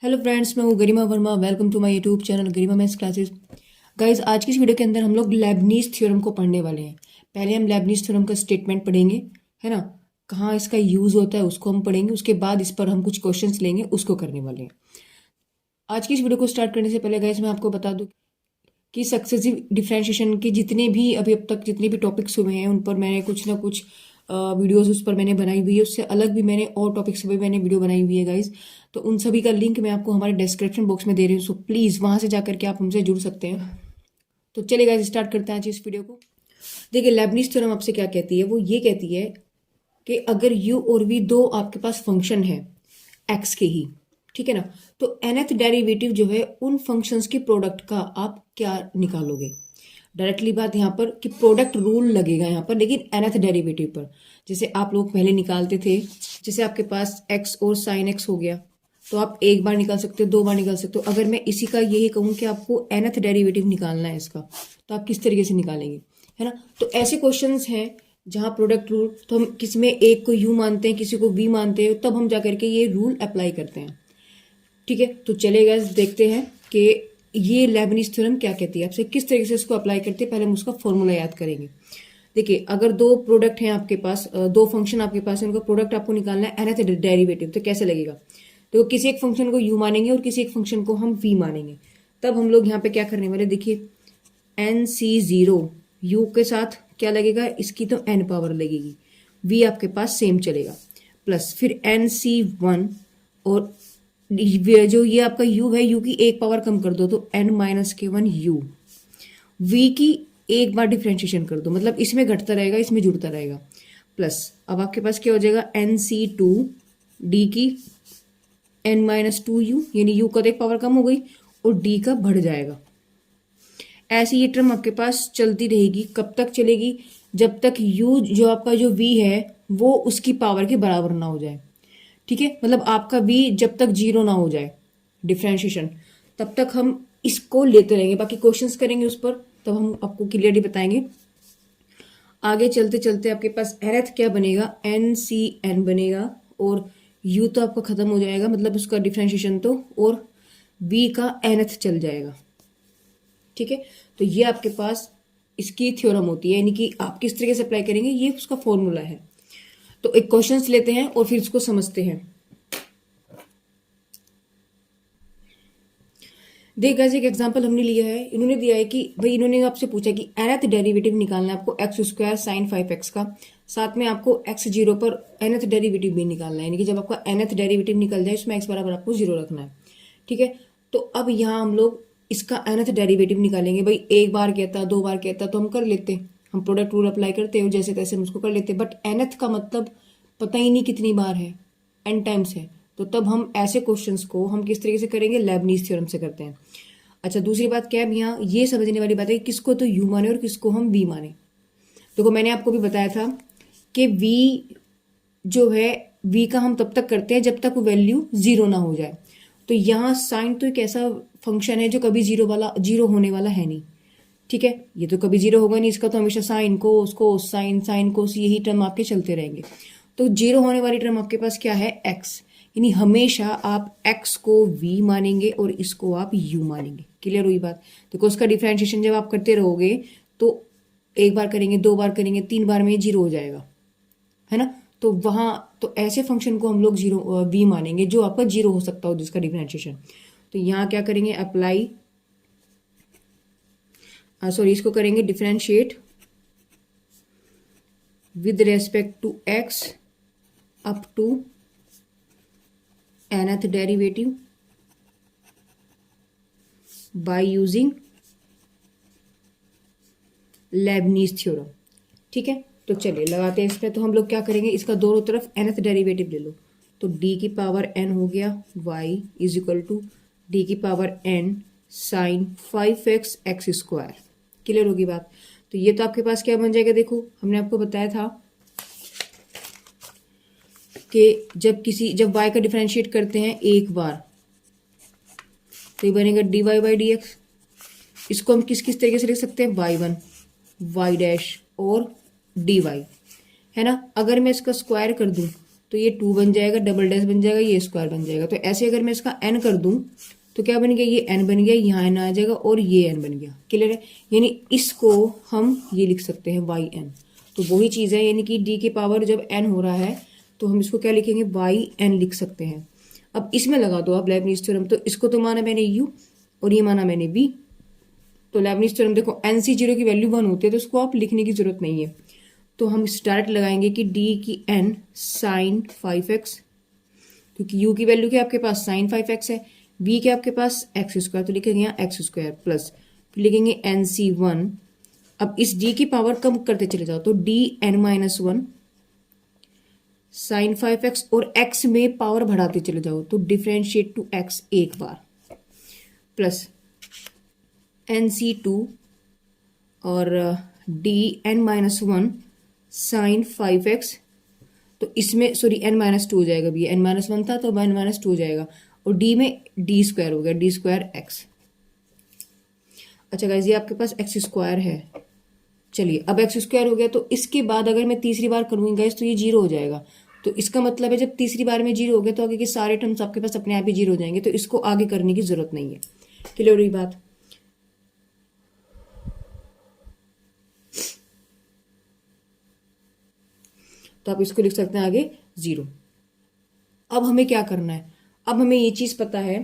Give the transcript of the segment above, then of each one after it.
Hello friends, मैं हूँ Garima Verma. Welcome to my YouTube channel Garima maths classes. Guys, आज की इस वीडियो के अंदर हम लोग लेबनीज थ्योरम को पढ़ने वाले हैं। पहले हम लेबनीज थ्योरम का स्टेटमेंट पढ़ेंगे, है ना। कहाँ इसका यूज़ होता है उसको हम पढ़ेंगे, उसके बाद इस पर हम कुछ क्वेश्चंस लेंगे, उसको करने वाले हैं। आज की इस वीडियो को स्टार्ट करने से पहले गाइस मैं आपको बता दूँ कि सक्सेसिव डिफरेंशिएशन के जितने भी अभी अब तक जितने भी टॉपिक्स हुए हैं उन पर मैंने कुछ ना कुछ वीडियोस उस पर मैंने बनाई हुई है। उससे अलग भी मैंने और टॉपिक्स पर भी मैंने वीडियो बनाई हुई है गाइज। तो उन सभी का लिंक मैं आपको हमारे डिस्क्रिप्शन बॉक्स में दे रही हूँ, सो प्लीज़ वहाँ से जाकर के आप हमसे जुड़ सकते हैं। तो चलिए गाइज, स्टार्ट करते हैं आज इस वीडियो को। देखिए, लेबनीज थ्योरम आपसे क्या कहती है, वो ये कहती है कि अगर u और v दो आपके पास फंक्शन है x के ही, ठीक है ना, तो nth डेरिवेटिव जो है उन फंक्शंस के प्रोडक्ट का आप क्या निकालोगे। डायरेक्टली बात यहाँ पर कि प्रोडक्ट रूल लगेगा यहाँ पर, लेकिन nth डेरिवेटिव पर। जैसे आप लोग पहले निकालते थे, जैसे आपके पास x और साइन x हो गया, तो आप एक बार निकाल सकते हो, दो बार निकाल सकते हो। अगर मैं इसी का यही कहूँ कि आपको nth डेरिवेटिव निकालना है इसका, तो आप किस तरीके से निकालेंगे, है ना। तो ऐसे क्वेश्चंस हैं जहाँ प्रोडक्ट रूल, तो हम किसी में एक को u मानते हैं, किसी को v मानते हैं, तब हम जाकर के ये रूल अप्लाई करते हैं, ठीक है। तो चलेगा, देखते हैं कि ये लेबनीज थ्योरम क्या कहती है, आपसे किस तरीके से इसको अप्लाई करते हैं। पहले हम उसका फॉर्मूला याद करेंगे। देखिए, अगर दो प्रोडक्ट हैं आपके पास, दो फंक्शन आपके पास है, उनका प्रोडक्ट आपको निकालना है nth डेरिवेटिव, तो कैसे लगेगा। तो किसी एक फंक्शन को u मानेंगे और किसी एक फंक्शन को हम v मानेंगे। तब हम लोग यहाँ पे क्या करने वाले, देखिए nc0 u के साथ क्या लगेगा, इसकी तो n पावर लगेगी, v आपके पास सेम चलेगा, प्लस फिर nc1 और जो ये आपका u है, u की एक पावर कम कर दो तो n-1 u, v की एक बार डिफ्रेंशिएशन कर दो, मतलब इसमें घटता रहेगा इसमें जुड़ता रहेगा, प्लस अब आपके पास क्या हो जाएगा nc2 d की n-2u, यानी u का तो एक पावर कम हो गई और d का बढ़ जाएगा। ऐसी ये टर्म आपके पास चलती रहेगी। कब तक चलेगी, जब तक u जो आपका जो v है वो उसकी पावर के बराबर ना हो जाए, ठीक है। मतलब आपका v जब तक जीरो ना हो जाए डिफ्रेंशिएशन, तब तक हम इसको लेते रहेंगे। बाकी क्वेश्चंस करेंगे उस पर, तब हम आपको क्लियरली बताएंगे। आगे चलते चलते आपके पास nth क्या बनेगा, ncn बनेगा, और u तो आपका खत्म हो जाएगा, मतलब उसका डिफ्रेंशिएशन तो, और v का nth चल जाएगा, ठीक है। तो ये आपके पास इसकी थ्योरम होती है, यानी कि आप किस तरीके से अप्लाई करेंगे, ये उसका फॉर्मूला है। तो एक क्वेश्चन लेते हैं और फिर इसको समझते हैं। देख गाइस, एक एग्जांपल हमने लिया है। इन्होंने दिया है कि भाई, इन्होंने आपसे पूछा कि nth डेरिवेटिव निकालना है आपको एक्स स्क्वायर साइन 5x का, साथ में आपको x0 पर nth डेरिवेटिव भी निकालना है, यानी कि जब आपका nth डेरिवेटिव निकल जाए इसमें x बराबर आपको 0 रखना है, ठीक है। तो अब यहाँ हम लोग इसका nth डेरिवेटिव निकालेंगे। भाई एक बार कहता, दो बार कहता तो हम कर लेते, हम प्रोडक्ट रूल अप्लाई करते हो, जैसे तैसे हम उसको कर लेते, बट nth का मतलब पता ही नहीं कितनी बार है, n टाइम्स है। तो तब हम ऐसे क्वेश्चंस को हम किस तरीके से करेंगे, लेबनीज थ्योरम से करते हैं। अच्छा, दूसरी बात क्या है यहाँ ये समझने वाली बात है कि किसको तो u माने और किसको हम v माने। देखो, मैंने आपको भी बताया था कि v जो है, v का हम तब तक करते हैं जब तक वो वैल्यू जीरो ना हो जाए। तो यहाँ साइन तो एक ऐसा फंक्शन है जो कभी जीरो होने वाला है नहीं, ठीक है। ये तो कभी जीरो होगा नहीं, इसका तो हमेशा साइन कोस कोस साइन साइन कोस यही टर्म आपके चलते रहेंगे। तो जीरो होने वाली टर्म आपके पास क्या है, x, यानी हमेशा आप x को v मानेंगे और इसको आप u मानेंगे। क्लियर हुई बात। देखो, उसका डिफरेंशिएशन जब आप करते रहोगे तो एक बार करेंगे, दो बार करेंगे, तीन बार में जीरो हो जाएगा, है ना। तो वहां तो ऐसे फंक्शन को हम लोग जीरो v मानेंगे जो आपका जीरो हो सकता हो जिसका डिफरेंशिएशन। तो यहाँ क्या करेंगे, अप्लाई, सॉरी, इसको करेंगे differentiate with respect to x up to nth derivative by using Leibniz theorem, ठीक है। तो चलिए लगाते हैं इस पर। तो हम लोग क्या करेंगे, इसका दोनों तरफ nth डेरिवेटिव ले लो, तो d की पावर n हो गया y is equal to d की power n sine 5x x square. Clear होगी बात। तो ये तो आपके पास क्या बन जाएगा, देखो हमने आपको बताया था कि जब y का डिफरेंशिएट करते हैं एक बार, तो ये बनेगा dy बाई डी एक्स। इसको हम किस किस तरीके से लिख सकते हैं, y1 y डैश और dy, है ना। अगर मैं इसका स्क्वायर कर दूं तो ये 2 बन जाएगा, डबल डैश बन जाएगा, ये स्क्वायर बन जाएगा। तो ऐसे अगर मैं इसका n कर दूं तो क्या बन गया, ये n बन गया, यहाँ n आ जाएगा और ये n बन गया। क्लियर है? यानी इसको हम ये लिख सकते हैं वाई एन। तो वही चीज़ है, यानी कि d की पावर जब n हो रहा है तो हम इसको क्या लिखेंगे, वाई एन लिख सकते हैं। अब इसमें लगा दो आप लेबनीज़ थ्योरम, तो इसको तो माना मैंने u और ये माना मैंने v। तो लेबनीज़ थ्योरम देखो, NC0 की वैल्यू 1 होती है तो उसको आप लिखने की जरूरत नहीं है। तो हम डायरेक्ट लगाएंगे कि d की n साइन 5x, क्योंकि u की वैल्यू क्या आपके पास साइन 5x है, v क्या आपके पास एक्स स्क्वायर, तो लिखेंगे यहाँ एक्स स्क्वायर प्लस, फिर लिखेंगे NC1। अब इस d की पावर कम करते चले जाओ तो dn-1 साइन 5x और x में पावर बढ़ाते चले जाओ तो डिफ्रेंशिएट टू x एक बार, प्लस NC2 और dn-1 साइन 5x। तो इसमें सॉरी n-2 हो जाएगा, भी n-1 था तो n-2 हो जाएगा, और d में d स्क्वायर हो गया, d स्क्वायर x। अच्छा गाइस, ये आपके पास x स्क्वायर है। चलिए अब x स्क्वायर हो गया, तो इसके बाद अगर मैं तीसरी बार करूँगी गाइस तो ये 0 हो जाएगा। तो इसका मतलब है जब तीसरी बार में 0 हो गया तो आगे के सारे टर्म्स आपके पास अपने आप ही 0 हो जाएंगे, तो इसको आगे करने की जरूरत नहीं है। क्लियर हुई बात? तो आप इसको लिख सकते हैं आगे 0। अब हमें क्या करना है, अब हमें ये चीज पता है,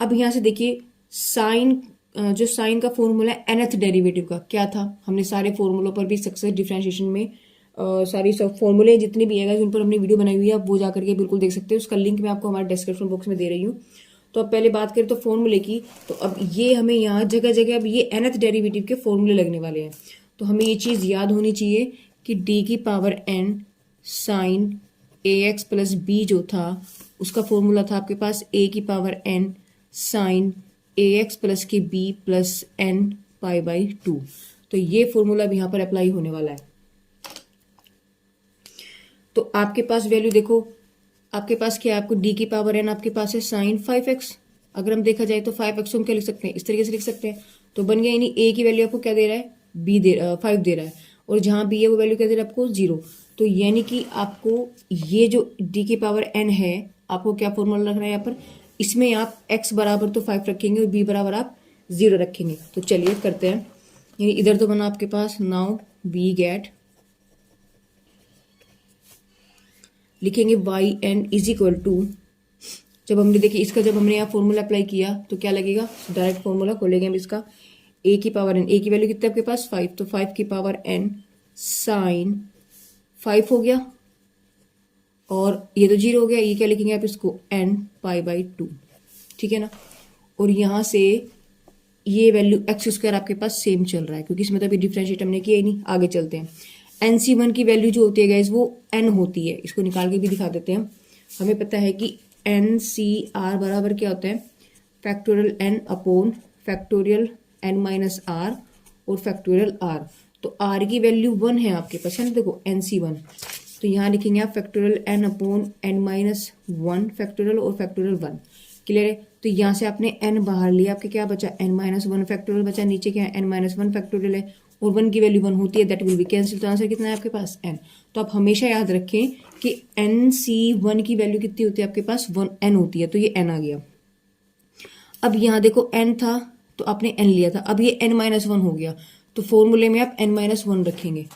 अब यहां से देखिए साइन, जो साइन का फॉर्मूला है nth डेरिवेटिव का क्या था, हमने सारे फॉर्मूलों पर भी सक्सेस डिफरेंशिएशन में सारी सब फॉर्मूले जितने भी है उन पर हमने वीडियो बनाई हुई है, आप वो जा करके बिल्कुल देख सकते हैं। उसका लिंक मैं आपको हमारे डिस्क्रिप्शन बॉक्स में दे रही हूँ। तो अब पहले बात करें तो फॉर्मूले की, तो अब ये हमें यहाँ जगह जगह अब ये nth डेरिवेटिव के फॉर्मूले लगने वाले हैं। तो हमें ये चीज़ याद होनी चाहिए कि d की power n sine ax plus b जो था उसका फॉर्मूला था आपके पास a की power n sine ax plus के b plus n pi by 2। तो ये फॉर्मूला भी यहाँ पर अप्लाई होने वाला है। तो आपके पास वैल्यू देखो, आपके पास क्या है, आपको d की पावर n आपके पास है साइन 5x। अगर हम देखा जाए तो 5x को हम क्या लिख सकते हैं, इस तरीके से लिख सकते हैं। तो बन गया, यानी a की वैल्यू आपको क्या दे रहा है, 5 दे रहा है, और जहां b है वो वैल्यू क्या दे रहा है आपको 0। तो यानी कि आपको ये जो d की पावर n है आपको क्या फॉर्मूला रखना है यहाँ पर, इसमें आप x बराबर तो 5 रखेंगे और b बराबर आप 0 रखेंगे। तो चलिए करते हैं, यानी इधर तो बना आपके पास, नाउ वी गेट, लिखेंगे y n is equal to, जब हमने देखिए इसका जब हमने यहाँ फॉर्मूला अप्लाई किया तो क्या लगेगा, डायरेक्ट फॉर्मूला खोलेंगे हम इसका, a की पावर n, a की वैल्यू कितने आपके पास 5, तो 5 की पावर n साइन 5 हो गया, और ये तो 0 हो गया, ये क्या लिखेंगे आप इसको n पाई बाई 2, ठीक है ना। और यहाँ से ये वैल्यू एक्स स्क्वायर आपके पास सेम चल रहा है क्योंकि इसमें तो अभी डिफरेंशिएट हमने किया ही नहीं। आगे चलते हैं, NC1 की वैल्यू जो होती है गाइस वो n होती है, इसको निकाल के भी दिखा देते हैं। हमें पता है कि NCR बराबर क्या होता है, factorial n upon factorial n minus r और फैक्टोरियल r। तो r की वैल्यू 1 है आपके पास, है ना, देखो NC1, तो यहाँ लिखेंगे आप factorial n upon n minus 1 factorial और फैक्टोरियल 1। क्लियर है? तो यहाँ से आपने n बाहर लिया, आपके क्या बचा n-1 फैक्टोरियल बचा, नीचे क्या है n-1 फैक्टोरियल है, और 1 की वैल्यू 1 होती है, दैट विल बी कैंसिल। तो आंसर कितना है आपके पास n। तो आप हमेशा याद रखें कि NC1 की वैल्यू कितनी होती है आपके पास, 1 n होती है, तो ये n आ गया। अब यहाँ देखो n था तो आपने n लिया था, अब ये n-1 हो गया, तो फॉर्मूले में आप n-1 रखेंगे।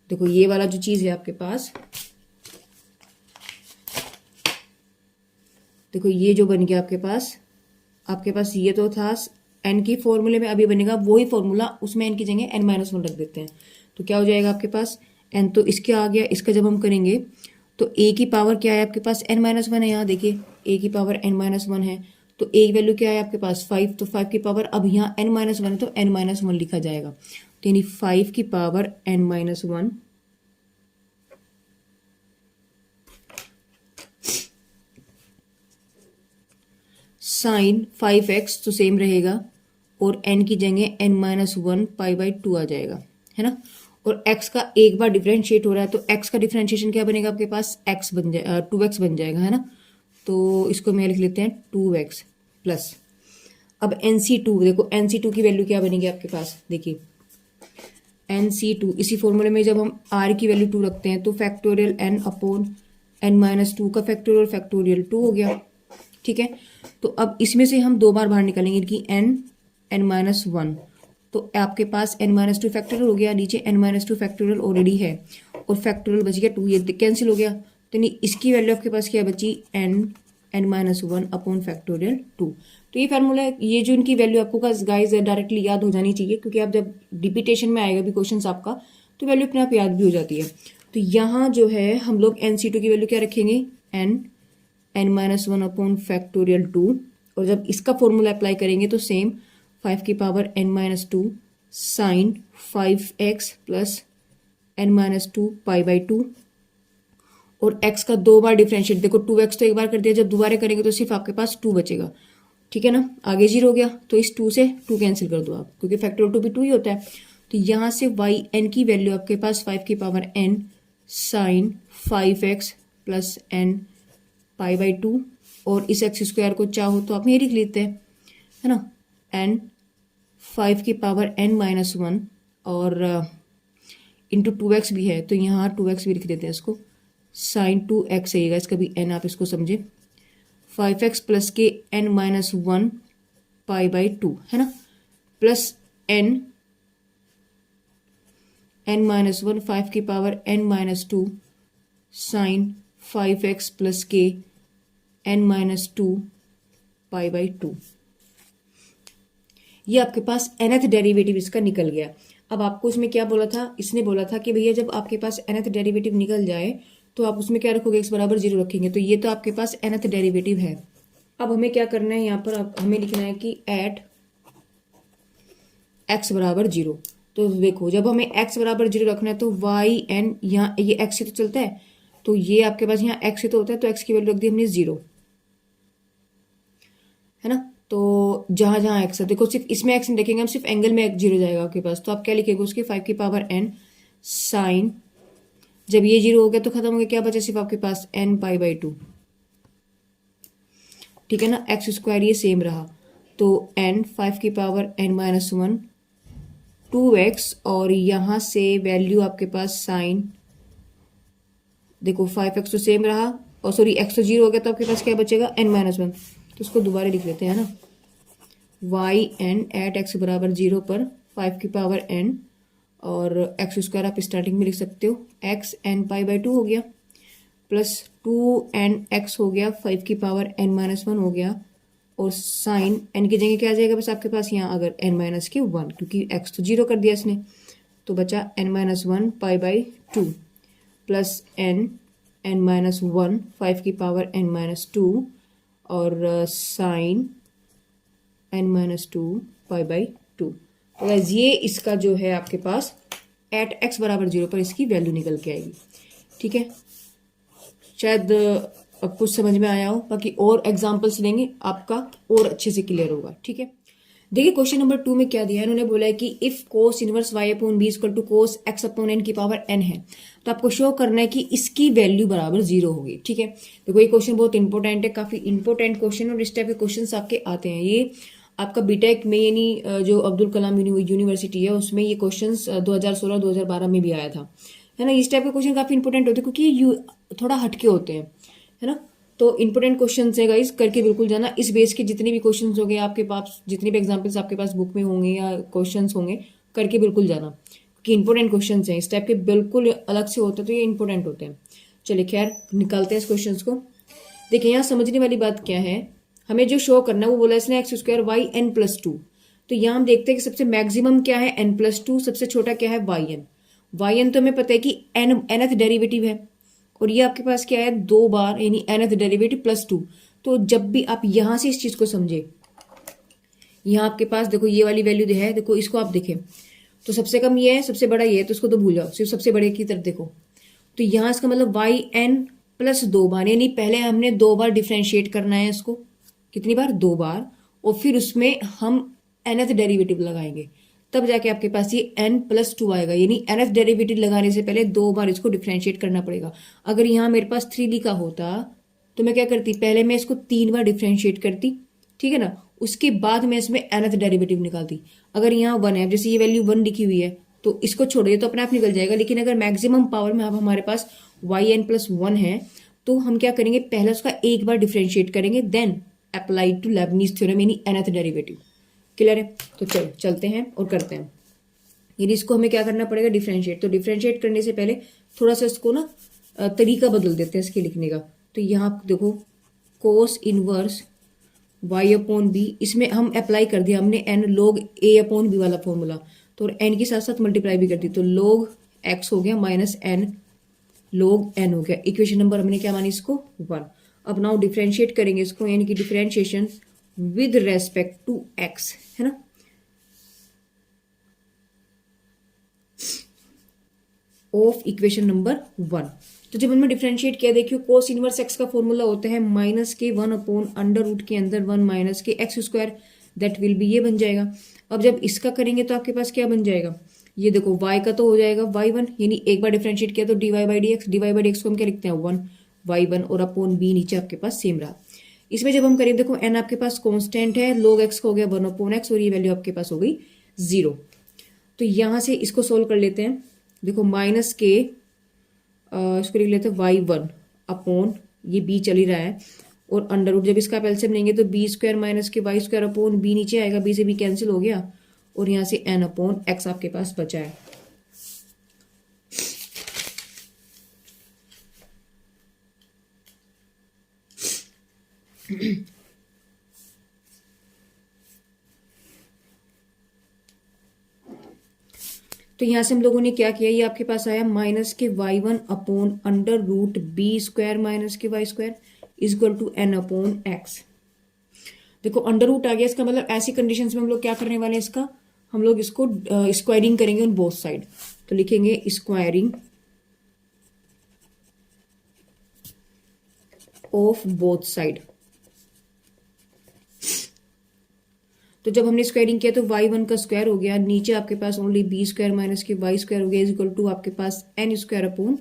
देखो ये वाला जो चीज है आपके पास, देखो ये जो बन गया आपके पास ये तो था n की फॉर्मूले में, अभी बनेगा वही फॉर्मूला, उसमें n की जगह n-1 रख देते हैं। तो क्या हो जाएगा आपके पास n, तो इसके आ गया, इसका जब हम करेंगे तो a की पावर क्या है आपके पास n-1 है, यहाँ देखिए a की पावर n-1 है, तो a की वैल्यू क्या है आपके पास 5, तो 5 की पावर, अब यहाँ n-1 है तो n-1 लिखा जाएगा, तो यानी 5 की पावर n-1 साइन 5x तो सेम रहेगा, और n की जगह n-1 पाई बाई 2 आ जाएगा, है ना। और x का एक बार डिफरेंशिएट हो रहा है तो x का डिफरेंशिएशन क्या बनेगा आपके पास, x बन जाए 2x बन जाएगा, है ना। तो इसको मैं लिख लेते हैं 2x प्लस, अब NC2 देखो, NC2 की वैल्यू क्या बनेगी आपके पास, देखिए NC2 इसी फॉर्मूले में जब हम R की वैल्यू 2 रखते हैं तो फैक्टोरियल N अपॉन N-2 का फैक्टोरियल 2 हो गया, ठीक है। तो अब इसमें से हम 2 बार बाहर निकालेंगे कि N-1, तो आपके पास N-2 फैक्टोरियल हो गया, नीचे N-2 फैक्टोरियल ऑलरेडी है और फैक्टोरियल बच गया 2, ये कैंसिल हो गया, तो नहीं इसकी वैल्यू आपके पास क्या बची, N-1 अपॉन फैक्टोरियल 2। तो ये फार्मूला है, ये जो इनकी वैल्यू आपको गाइस डायरेक्टली याद हो जानी चाहिए, क्योंकि आप जब रिपीटेशन में आएगा भी क्वेश्चन आपका तो वैल्यू अपने आप याद भी हो जाती है। तो यहाँ जो है हम लोग NC2 की वैल्यू क्या रखेंगे, N-1 अपॉन फैक्टोरियल 2, और जब इसका फॉर्मूला अप्लाई करेंगे तो सेम 5 की power N-2 sign 5x plus N-2 π/2, और x का 2 बार डिफरेंशिएट, देखो 2x तो एक बार कर दिया, जब दोबारा करेंगे तो सिर्फ आपके पास 2 बचेगा, ठीक है ना, आगे 0 हो गया, तो इस 2 से 2 कैंसिल कर दो आप, क्योंकि फैक्टोरियल 2 भी 2 ही होता है। तो यहाँ से yn की वैल्यू आपके पास 5 की power n sine 5x plus n π/2, और इस x स्क्वायर को चाहो तो आप यही लिख लेते हैं, है ना, n 5 की पावर n-1 और इंटू 2x भी है, तो यहाँ 2x भी लिख देते हैं इसको, साइन 2x आएगा, इसका भी n आप इसको समझे, 5x प्लस के n-1 π/2, है ना, प्लस n-1 5 की power n-2 sign 5x plus के n-2 π/2। ये आपके पास nth डेरिवेटिव इसका निकल गया। अब आपको इसमें क्या बोला था, इसने बोला था कि भैया जब आपके पास nth डेरिवेटिव निकल जाए तो आप उसमें क्या रखोगे, x बराबर 0 रखेंगे, तो ये तो आपके पास nth डेरिवेटिव है। अब हमें क्या करना है, यहाँ पर हमें लिखना है कि एट x बराबर 0। तो देखो जब हमें x बराबर 0 रखना है तो yn, यहाँ ये x से तो चलता है, तो ये आपके पास यहाँ x से तो होता है, तो x की वैल्यू रख दी हमने 0, है ना। तो जहां जहां x है, देखो सिर्फ इसमें x नहीं देखेंगे हम, सिर्फ एंगल में 0 जाएगा आपके पास, तो आप क्या लिखेंगे उसके 5 की पावर n साइन, जब ये 0 हो गया तो खत्म हो गया, क्या बचा सिर्फ आपके पास n π/2, ठीक है ना, x स्क्वायर ये सेम रहा, तो n 5 की पावर n-1 2x, और यहाँ से वैल्यू आपके पास साइन, देखो 5x तो सेम रहा, और सॉरी x तो 0 हो गया, तो आपके पास क्या बचेगा n-1, तो उसको दोबारा लिख लेते हैं ना, yn एट x बराबर 0 पर 5 की पावर n, और x स्क्वायर आप स्टार्टिंग में लिख सकते हो, x n π/2 हो गया, प्लस 2nx हो गया, 5 की पावर n-1 हो गया, और साइन n की जगह क्या आ जाएगा बस आपके पास यहाँ, अगर n-1 क्योंकि x तो 0 कर दिया इसने, तो बचा n-1 π/2 प्लस n-1 5 की पावर n-2 और साइन n-2 π/2। तो गाइस ये इसका जो है आपके पास एट x बराबर 0 पर इसकी वैल्यू निकल के आएगी, ठीक है। शायद अब कुछ समझ में आया हो, बाकी और एग्जांपल्स लेंगे आपका और अच्छे से क्लियर होगा, ठीक है। देखिए क्वेश्चन नंबर 2 में क्या दिया है, इन्होंने बोला है कि if cos inverse y upon b equal to cos x upon n की पावर n है, तो आपको शो करना है कि इसकी वैल्यू बराबर 0 होगी, ठीक है। देखो ये क्वेश्चन बहुत इंपॉर्टेंट है, काफी इंपॉर्टेंट क्वेश्चन, और इस टाइप के क्वेश्चन आपके आते हैं। ये आपका बीटेक में यानी जो अब्दुल कलाम यूनिवर्सिटी है उसमें ये क्वेश्चन 2016-2012 में भी आया था, है ना। इस टाइप के क्वेश्चन काफी इंपॉर्टेंट होते हैं क्योंकि ये थोड़ा हटके होते हैं, है ना। तो इंपॉर्टेंट क्वेश्चन है गाइस, करके बिल्कुल जाना। इस बेस के जितने भी क्वेश्चन होंगे आपके पास, जितने भी एग्जाम्पल्स आपके पास बुक में होंगे या क्वेश्चन होंगे, करके बिल्कुल जाना, क्योंकि इंपॉर्टेंट क्वेश्चन हैं इस टाइप के, बिल्कुल अलग से होते हैं, तो ये इंपॉर्टेंट होते हैं। चलिए खैर निकालते हैं इस क्वेश्चन को। देखिए यहाँ समझने वाली बात क्या है, हमें जो शो करना है वो बोला इसने x square y n plus 2। तो यहाँ हम देखते हैं कि सबसे मैक्सिमम क्या है n+2, सबसे छोटा क्या है yn तो हमें पता है कि nth डेरिवेटिव है, और ये आपके पास क्या है 2 बार यानी nth डेरिवेटिव +2। तो जब भी आप यहां से इस चीज को समझे, यहाँ आपके पास देखो ये वाली वैल्यू है, देखो इसको आप देखें तो सबसे कम ये है, सबसे बड़ा ये है, तो इसको तो भूल जाओ, सिर्फ सबसे बड़े की तरफ देखो। तो यहाँ इसका मतलब yn प्लस 2 बार, यानी पहले हमने 2 बार डिफ्रेंशिएट करना है इसको, कितनी बार 2 बार, और फिर उसमें हम nth डेरिवेटिव लगाएंगे, तब जाके आपके पास ये n+2 आएगा। यानी nth डेरिवेटिव लगाने से पहले 2 बार इसको डिफ्रेंशिएट करना पड़ेगा। अगर यहाँ मेरे पास 3 लिखा होता तो मैं क्या करती, पहले मैं इसको 3 बार डिफ्रेंशिएट करती, ठीक है ना। उसके बाद मैं इसमें nth डेरिवेटिव निकालती। अगर यहाँ 1 है, जैसे ये वैल्यू 1 लिखी हुई है तो इसको छोड़िए तो अपने आप निकल जाएगा। लेकिन अगर मैक्सिमम पावर में अब हमारे पास yn+1 है तो हम क्या करेंगे, पहले उसका एक बार डिफ्रेंशिएट करेंगे, then apply to Leibniz theorem यानी nth डेरिवेटिव। क्लियर है? तो चलो चलते हैं और करते हैं। यानी इसको हमें क्या करना पड़ेगा, डिफ्रेंशिएट। तो डिफ्रेंशिएट करने से पहले थोड़ा सा इसको ना तरीका बदल देते हैं इसके लिखने का। तो यहाँ देखो कोस इनवर्स y/b, इसमें हम अप्लाई कर दिया हमने n log a/b वाला फॉर्मूला। तो n के साथ साथ मल्टीप्लाई भी कर दी, तो log x हो गया माइनस n log n हो गया। इक्वेशन नंबर हमने क्या मानी इसको 1। अब नाउ डिफ्रेंशिएट करेंगे इसको, यानी कि differentiation with respect to x, है ना। Of equation number 1। तो जब हमने डिफरेंशिएट किया, देखियो कोस इनवर्स एक्स का फॉर्मूला होता है -(1/√) के अंदर 1 - (x²), दैट विल बी, ये बन जाएगा। अब जब इसका करेंगे तो आपके पास क्या बन जाएगा, ये देखो y का तो हो जाएगा y1, यानी एक बार डिफरेंशिएट किया तो dy/dx को हम क्या लिखते हैं 1 y1, और अपॉन b नीचे आपके पास सेम रहा। इसमें जब हम करें, देखो n आपके पास कांस्टेंट है, log x का हो गया 1/x, और ये वैल्यू आपके पास हो गई 0। तो यहां से इसको सोल्व कर लेते हैं। देखो माइनस के इसको लिख लेते हैं y1 अपॉन, ये b चल ही रहा है, और अंडर रूट, जब इसका आप एलसीएम लेंगे तो b² माइनस के y² अपॉन b नीचे आएगा, b से b कैंसिल हो गया, और यहाँ से n अपॉन x आपके पास बचा है। तो यहां से हम लोगों ने क्या किया, ये आपके पास आया माइनस के y1 upon under root b² minus के y² is equal to n upon x। देखो अंडर रूट आ गया, इसका मतलब ऐसी कंडीशंस में हम लोग क्या करने वाले हैं, इसका हम लोग इसको स्क्वायरिंग करेंगे ऑन बोथ साइड। तो लिखेंगे स्क्वायरिंग ऑफ बोथ साइड। तो जब हमने स्क्वायरिंग किया तो y1 का स्क्वायर हो गया, नीचे आपके पास ओनली b² माइनस के y² हो गया, इज इक्वल टू आपके पास n² अपॉन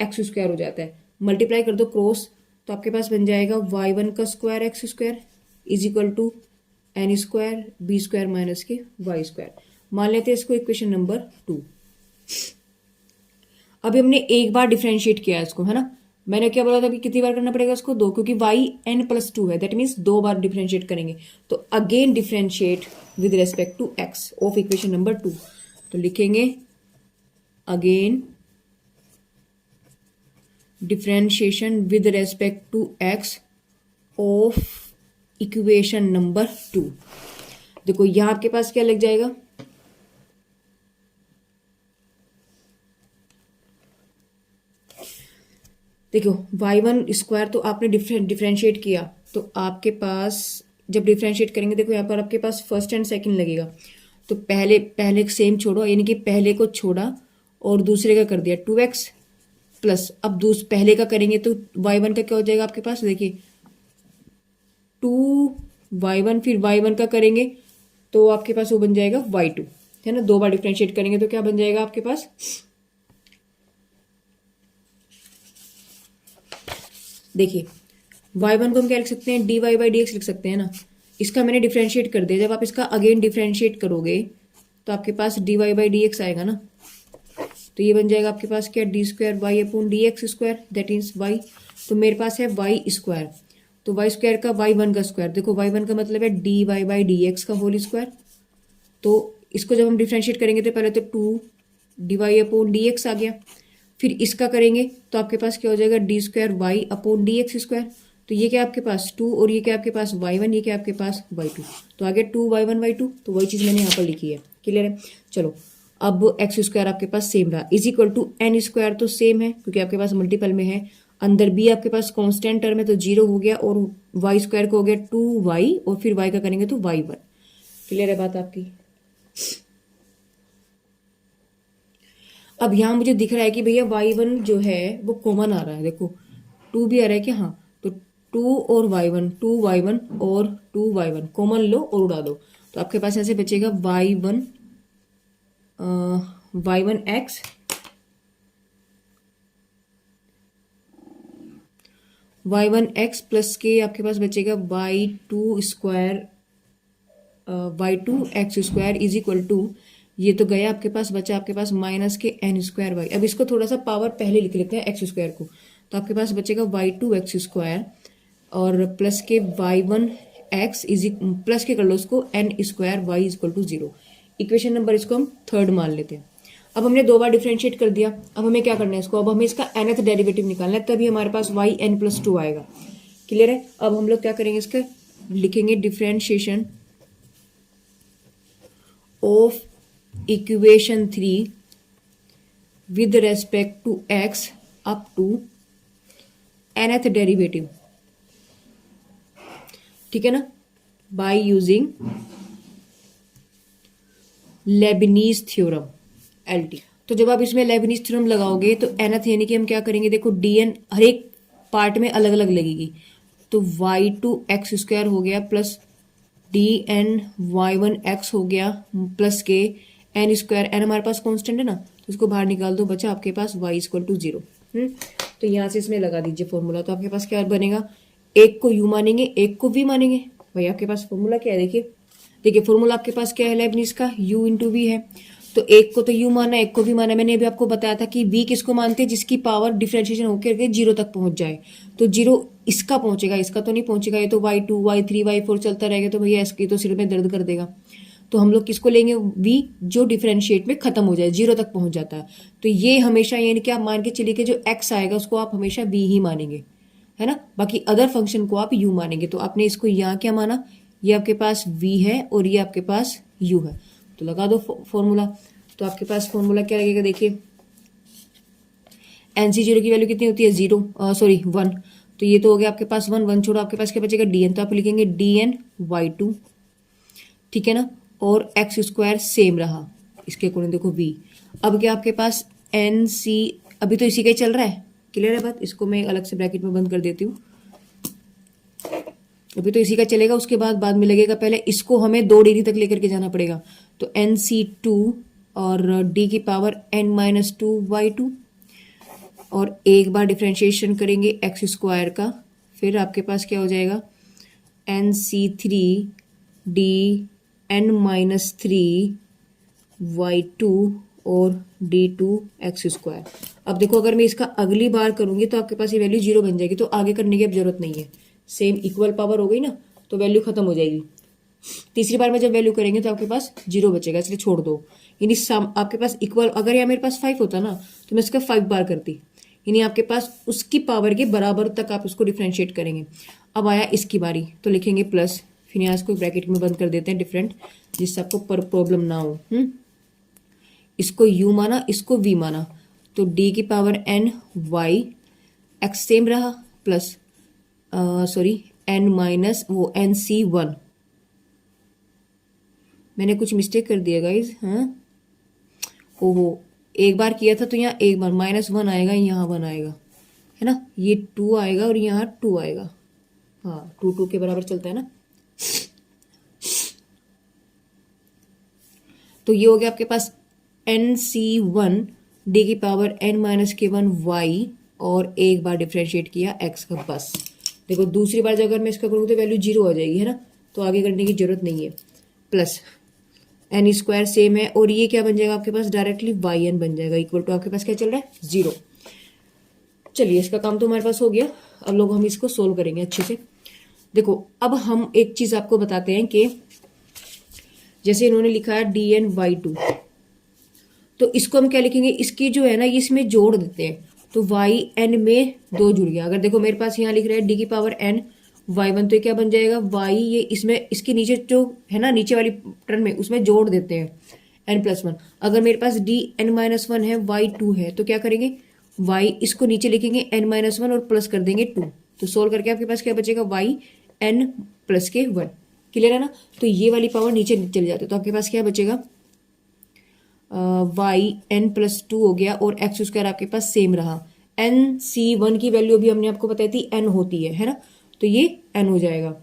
x² हो जाता है। मल्टीप्लाई कर दो क्रॉस, तो आपके पास बन जाएगा y1 का square x² is equal to n² b² minus के y²। मान लेते हैं इसको इक्वेशन नंबर 2। अभी हमने एक बार डिफ्रेंशिएट किया इसको, है ना। मैंने क्या बोला था कि कितनी बार करना पड़ेगा इसको, 2, क्योंकि yn+2 है, दैट मीन्स 2 बार डिफ्रेंशिएट करेंगे। तो again differentiate with respect to x of equation number 2। तो लिखेंगे again differentiation with respect to x of equation number 2। देखो यहां आपके पास क्या लग जाएगा, देखो y1² तो आपने डिफ्रेंशिएट किया, तो आपके पास जब डिफ्रेंशिएट करेंगे, देखो यहाँ पर आपके पास फर्स्ट एंड सेकंड लगेगा। तो पहले सेम छोड़ो, यानी कि पहले को छोड़ा और दूसरे का कर दिया 2x प्लस, अब पहले का करेंगे तो y1 का क्या हो जाएगा आपके पास, देखिए 2y1, फिर y1 का करेंगे तो आपके पास वो बन जाएगा y2, है ना। 2 बार डिफ्रेंशिएट करेंगे तो क्या बन जाएगा आपके पास, देखिए y1 को हम क्या लिख सकते हैं, dy/dx लिख सकते हैं ना। इसका मैंने डिफ्रेंशिएट कर दिया, जब आप इसका अगेन डिफ्रेंशिएट करोगे तो आपके पास dy/dx आएगा ना। तो ये बन जाएगा आपके पास क्या, d²y/dx², दैट मीन्स y। तो मेरे पास है y², तो y² का y1 का स्क्वायर, देखो y1 का मतलब है dy/dx का होल स्क्वायर। तो इसको जब हम डिफ्रेंशिएट करेंगे तो पहले तो 2 dy/dx आ गया, फिर इसका करेंगे तो आपके पास क्या हो जाएगा, d²y/dx²। तो ये क्या आपके पास 2, और ये क्या आपके पास y1, ये क्या आपके पास y2। तो आगे 2y1 y2, तो वही चीज़ मैंने यहाँ पर लिखी है। क्लियर है? चलो अब x² आपके पास सेम रहा, इज इक्वल टू n², तो सेम है क्योंकि आपके पास मल्टीपल में है। अंदर b आपके पास कांस्टेंट टर्म है तो 0 हो गया, और y² को हो गया 2y, और फिर y का करेंगे तो y1। क्लियर है बात आपकी? अब यहाँ मुझे दिख रहा है कि भैया y1 जो है वो कॉमन आ रहा है, देखो 2 भी आ रहा है कि हाँ, तो 2 और y1, 2y1 और 2y1 कॉमन लो और उड़ा दो, तो आपके पास ऐसे बचेगा y1x y1x प्लस के आपके पास बचेगा y2 square y2x square is equal to, ये तो गया आपके पास, बचा आपके पास माइनस के n स्क्वायर वाई। अब इसको थोड़ा सा पावर पहले लिख लेते हैं एक्स स्क्वायर को, तो आपके पास बचेगा y2x स्क्वायर और प्लस के y1x इज प्लस के कर लो उसको n square y is equal to 0। Equation number इसको हम थर्ड मान लेते हैं। अब हमने 2 बार डिफ्रेंशिएट कर दिया, अब हमें क्या करना है इसको, अब हमें इसका nth डेरिवेटिव निकालना है, तभी हमारे पास yn+2 आएगा। क्लियर है। अब हम लोग क्या करेंगे, इसका लिखेंगे differentiation of equation 3 with respect to x up to nth derivative, ठीक है ना, by using Leibniz theorem LT। तो जब आप इसमें लेबनीज थ्योरम लगाओगे तो nth यानी कि हम क्या करेंगे, देखो dn हर एक पार्ट में अलग अलग लगेगी, तो y2x स्क्वायर हो गया प्लस dn y1x हो गया प्लस के n स्क्वायर, n हमारे पास कांस्टेंट है ना, तो उसको बाहर निकाल दो, बचा आपके पास y इक्वल टू 0। तो यहाँ से इसमें लगा दीजिए फॉर्मूला, तो आपके पास क्या बनेगा, एक को u मानेंगे एक को v मानेंगे। भाई आपके पास फॉर्मूला क्या है, देखिए देखिए फॉर्मूला आपके पास क्या है लेबनीज का, u इंटू वी है, तो एक को तो u माना एक को v माना। मैंने अभी आपको बताया था कि v किसको मानते हैं, जिसकी पावर डिफरेंशिएशन होकर के 0 तक पहुंच जाए, तो 0 इसका पहुंचेगा, इसका तो नहीं पहुंचेगा, ये तो y2 y3 y4 चलता रहेगा, तो भैया इसकी तो सिर में दर्द कर देगा। तो हम लोग किसको लेंगे, v जो डिफरेंशिएट में खत्म हो जाए, 0 तक पहुंच जाता है। तो ये हमेशा यानी कि आप मान के चलिए कि जो x आएगा उसको आप हमेशा v ही मानेंगे, है ना, बाकी अदर फंक्शन को आप u मानेंगे। तो आपने इसको यहाँ क्या माना, ये आपके पास v है और ये आपके पास u है, तो लगा दो फॉर्मूला। तो आपके पास फॉर्मूला क्या लगेगा, देखिए NC0 की वैल्यू कितनी होती है, 0 सॉरी 1, तो ये तो हो गया आपके पास 1, 1 छोड़ो, आपके पास क्या बचेगा dn, तो आप लिखेंगे dn y2, ठीक है ना, और x स्क्वायर सेम रहा इसके अकॉर्डिंग, देखो v। अब क्या आपके पास NC, अभी तो इसी का ही चल रहा है, क्लियर है बात, इसको मैं अलग से ब्रैकेट में बंद कर देती हूँ, अभी तो इसी का चलेगा, उसके बाद में लगेगा, पहले इसको हमें 2 डिग्री तक लेकर के जाना पड़ेगा, तो NC2 और d की पावर n-2y2, और एक बार डिफ्रेंशिएशन करेंगे x स्क्वायर का, फिर आपके पास क्या हो जाएगा NC3 d n-3y2 और d2 x स्क्वायर। अब देखो अगर मैं इसका अगली बार करूंगी तो आपके पास ये वैल्यू 0 बन जाएगी, तो आगे करने की अब जरूरत नहीं है, सेम इक्वल पावर हो गई ना, तो वैल्यू खत्म हो जाएगी। तीसरी बार में जब वैल्यू करेंगे तो आपके पास 0 बचेगा, इसलिए छोड़ दो। यानी सम आपके पास इक्वल, अगर यहाँ मेरे पास 5 होता ना तो मैं इसका 5 बार करती, यानी आपके पास उसकी पावर के बराबर तक आप उसको डिफ्रेंशिएट करेंगे। अब आया इसकी बारी, तो लिखेंगे प्लस, फिर यहाँ इसको ब्रैकेट में बंद कर देते हैं डिफरेंट, जिससे आपको पर प्रॉब्लम ना हो। इसको u माना इसको v माना, तो d की power n y x same रहा प्लस सॉरी n माइनस वो NC1, मैंने कुछ मिस्टेक कर दिया गाइज, हाँ ओहो, एक बार किया था तो यहाँ एक बार -1 आएगा, यहाँ 1 आएगा, है ना, ये 2 आएगा और यहाँ 2 आएगा, हाँ 2 2 के बराबर चलता है ना। तो ये हो गया आपके पास NC1 d की पावर n-k1 y, और एक बार डिफ्रेंशिएट किया x का, बस। देखो दूसरी बार अगर मैं इसका करूँ तो वैल्यू 0 आ जाएगी, है ना, तो आगे करने की जरूरत नहीं है, प्लस n स्क्वायर सेम है, और ये क्या बन जाएगा आपके पास डायरेक्टली yn बन जाएगा, इक्वल टू आपके पास क्या चल रहा है 0। चलिए इसका काम तो हमारे पास हो गया, अब लोग हम इसको सोल्व करेंगे अच्छे से। देखो अब हम एक चीज आपको बताते हैं कि जैसे इन्होंने लिखा है dn y2, तो इसको हम क्या लिखेंगे, इसकी जो है ना ये इसमें जोड़ देते हैं, तो yn में 2 जुड़ गया। अगर देखो मेरे पास यहाँ लिख रहा है d की पावर n y1, तो ये क्या बन जाएगा y, ये इसमें इसके नीचे जो है ना नीचे वाली टर्म में उसमें जोड़ देते हैं n+1। अगर मेरे पास dn-1 है y2 है, तो क्या करेंगे y इसको नीचे लिखेंगे n-1 और प्लस कर देंगे 2, तो सोल्व करके आपके पास क्या बचेगा yn+1। क्लियर है ना, तो ये वाली पावर नीचे चली जाती है, तो आपके पास क्या बचेगा yn+2 हो गया, और x स्क्वायर आपके पास सेम रहा। NC1 की वैल्यू अभी हमने आपको बताई थी n होती है ना, तो ये n हो जाएगा।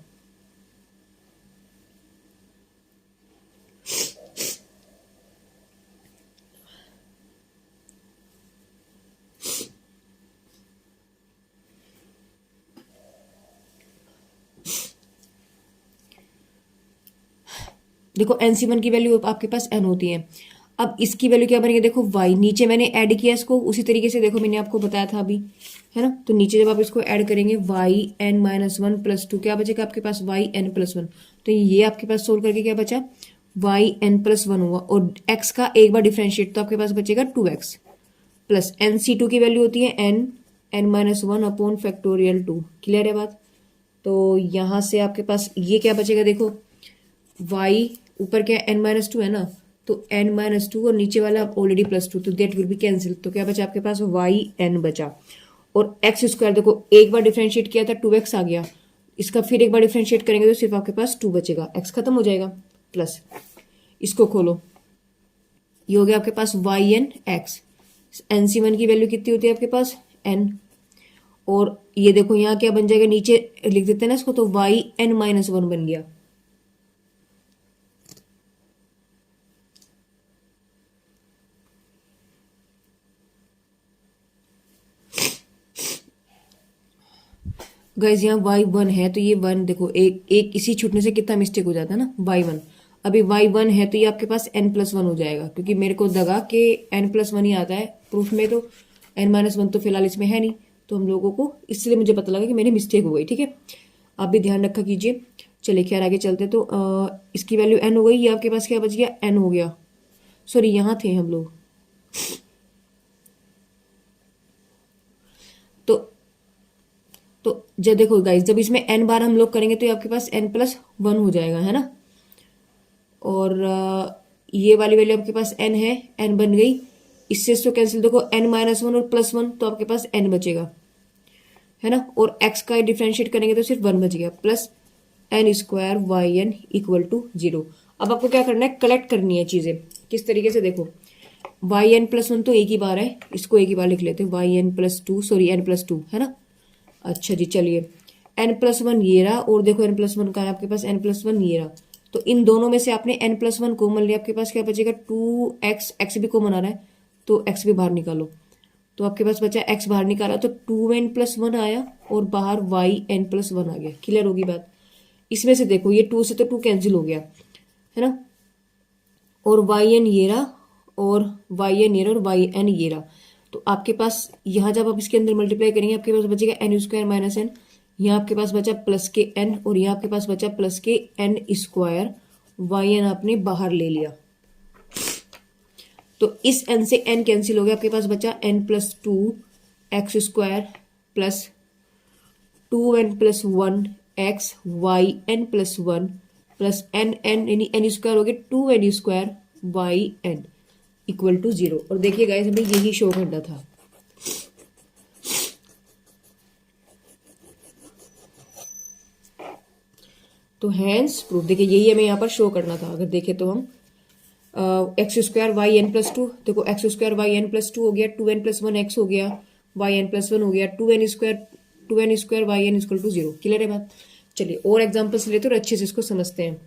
देखो NC1 की वैल्यू आपके पास n होती है। अब इसकी वैल्यू क्या बनेगी, देखो y, नीचे मैंने ऐड किया इसको उसी तरीके से, देखो मैंने आपको बताया था अभी, है ना। तो नीचे जब आप इसको ऐड करेंगे yn-1 + 2 क्या बचेगा आपके पास yn+1। तो ये आपके पास सोल्व करके क्या बचा, yn+1 हुआ। और x का एक बार डिफ्रेंशिएट तो आपके पास बचेगा 2x प्लस NC2 की वैल्यू होती है n-1/2। क्लियर है बात। तो यहाँ से आपके पास ये क्या बचेगा, देखो y ऊपर क्या n-2 है ना, तो n-2 और नीचे वाला ऑलरेडी +2, तो देट विल बी कैंसिल। तो क्या बचा आपके पास yn बचा। और x² देखो एक बार डिफ्रेंशिएट किया था 2x आ गया, इसका फिर एक बार डिफ्रेंशिएट करेंगे तो सिर्फ आपके पास 2 बचेगा, x खत्म हो जाएगा। प्लस इसको खोलो, ये हो गया आपके पास yn(x). NC1 की वैल्यू कितनी होती है आपके पास n। और ये देखो यहाँ क्या बन जाएगा, नीचे लिख देते हैं ना इसको, तो yn-1 बन गया। गाइज यहाँ y1 है तो ये 1, देखो एक इसी छूटने से कितना मिस्टेक हो जाता है ना, y1। अभी y1 है तो ये आपके पास n+1 हो जाएगा, क्योंकि मेरे को लगा कि n+1 ही आता है प्रूफ में, तो n-1 तो फिलहाल इसमें है नहीं, तो हम लोगों को इसलिए मुझे पता लगा कि मेरी मिस्टेक हो गई। ठीक है, आप भी ध्यान रखा कीजिए। चलिए खैर आगे चलते। तो इसकी वैल्यू n हो गई, ये आपके पास क्या बच गया, n हो गया। सॉरी यहाँ थे हम लोग। तो जब देखो गाइस, जब इसमें n बार हम लोग करेंगे तो ये आपके पास n+1 हो जाएगा, है ना। और ये वाली वैल्यू आपके पास n है, n बन गई, इससे इसको कैंसिल, देखो n-1 और +1 तो आपके पास n बचेगा, है ना। और x का डिफ्रेंशिएट करेंगे तो सिर्फ 1 बच गया, प्लस n² yn = 0। अब आपको क्या करना है, कलेक्ट करनी है चीजें। किस तरीके से, देखो yn+1 तो एक ही बार है, इसको एक ही बार लिख लेते हैं, yn+2, सॉरी n+2, है ना। अच्छा जी, चलिए n+1 ये रहा, और देखो n+1 का है आपके पास, n+1 ये रहा। तो इन दोनों में से आपने n+1 कॉमन लिया, आपके पास क्या बचेगा 2x, x भी कॉमन आ रहा है तो x भी बाहर निकालो। तो आपके पास बचा x बाहर निकाला तो 2n+1 आया, और बाहर yn+1 आ गया। क्लियर होगी बात। इसमें से देखो ये 2 से तो 2 कैंसिल हो गया, है ना। और yn ये रहा, और yn ये रहा, और yn ये रहा। तो आपके पास यहाँ जब आप इसके अंदर मल्टीप्लाई करेंगे आपके पास बचेगा n² - n। यहाँ आपके पास बचा प्लस के n, और यहाँ आपके पास बचा प्लस के n²। yn आपने बाहर ले लिया, तो इस n से n कैंसिल हो गया, आपके पास बचा n+2 x² plus 2n+1 x yn+1 plus n यानी n² हो गया 2n² yn = 0। और देखिए गाइस, हमें यही शो करना था। तो हैंस प्रूफ, देखिए यही हमें यहाँ पर शो करना था। अगर देखें तो हम x² yn+2, देखो x² yn+2 हो गया, 2n+1 x हो गया, yn+1 हो गया, 2n² yn = 0। क्लियर है बात। चलिए और एग्जांपल्स लेते और अच्छे से इसको समझते हैं।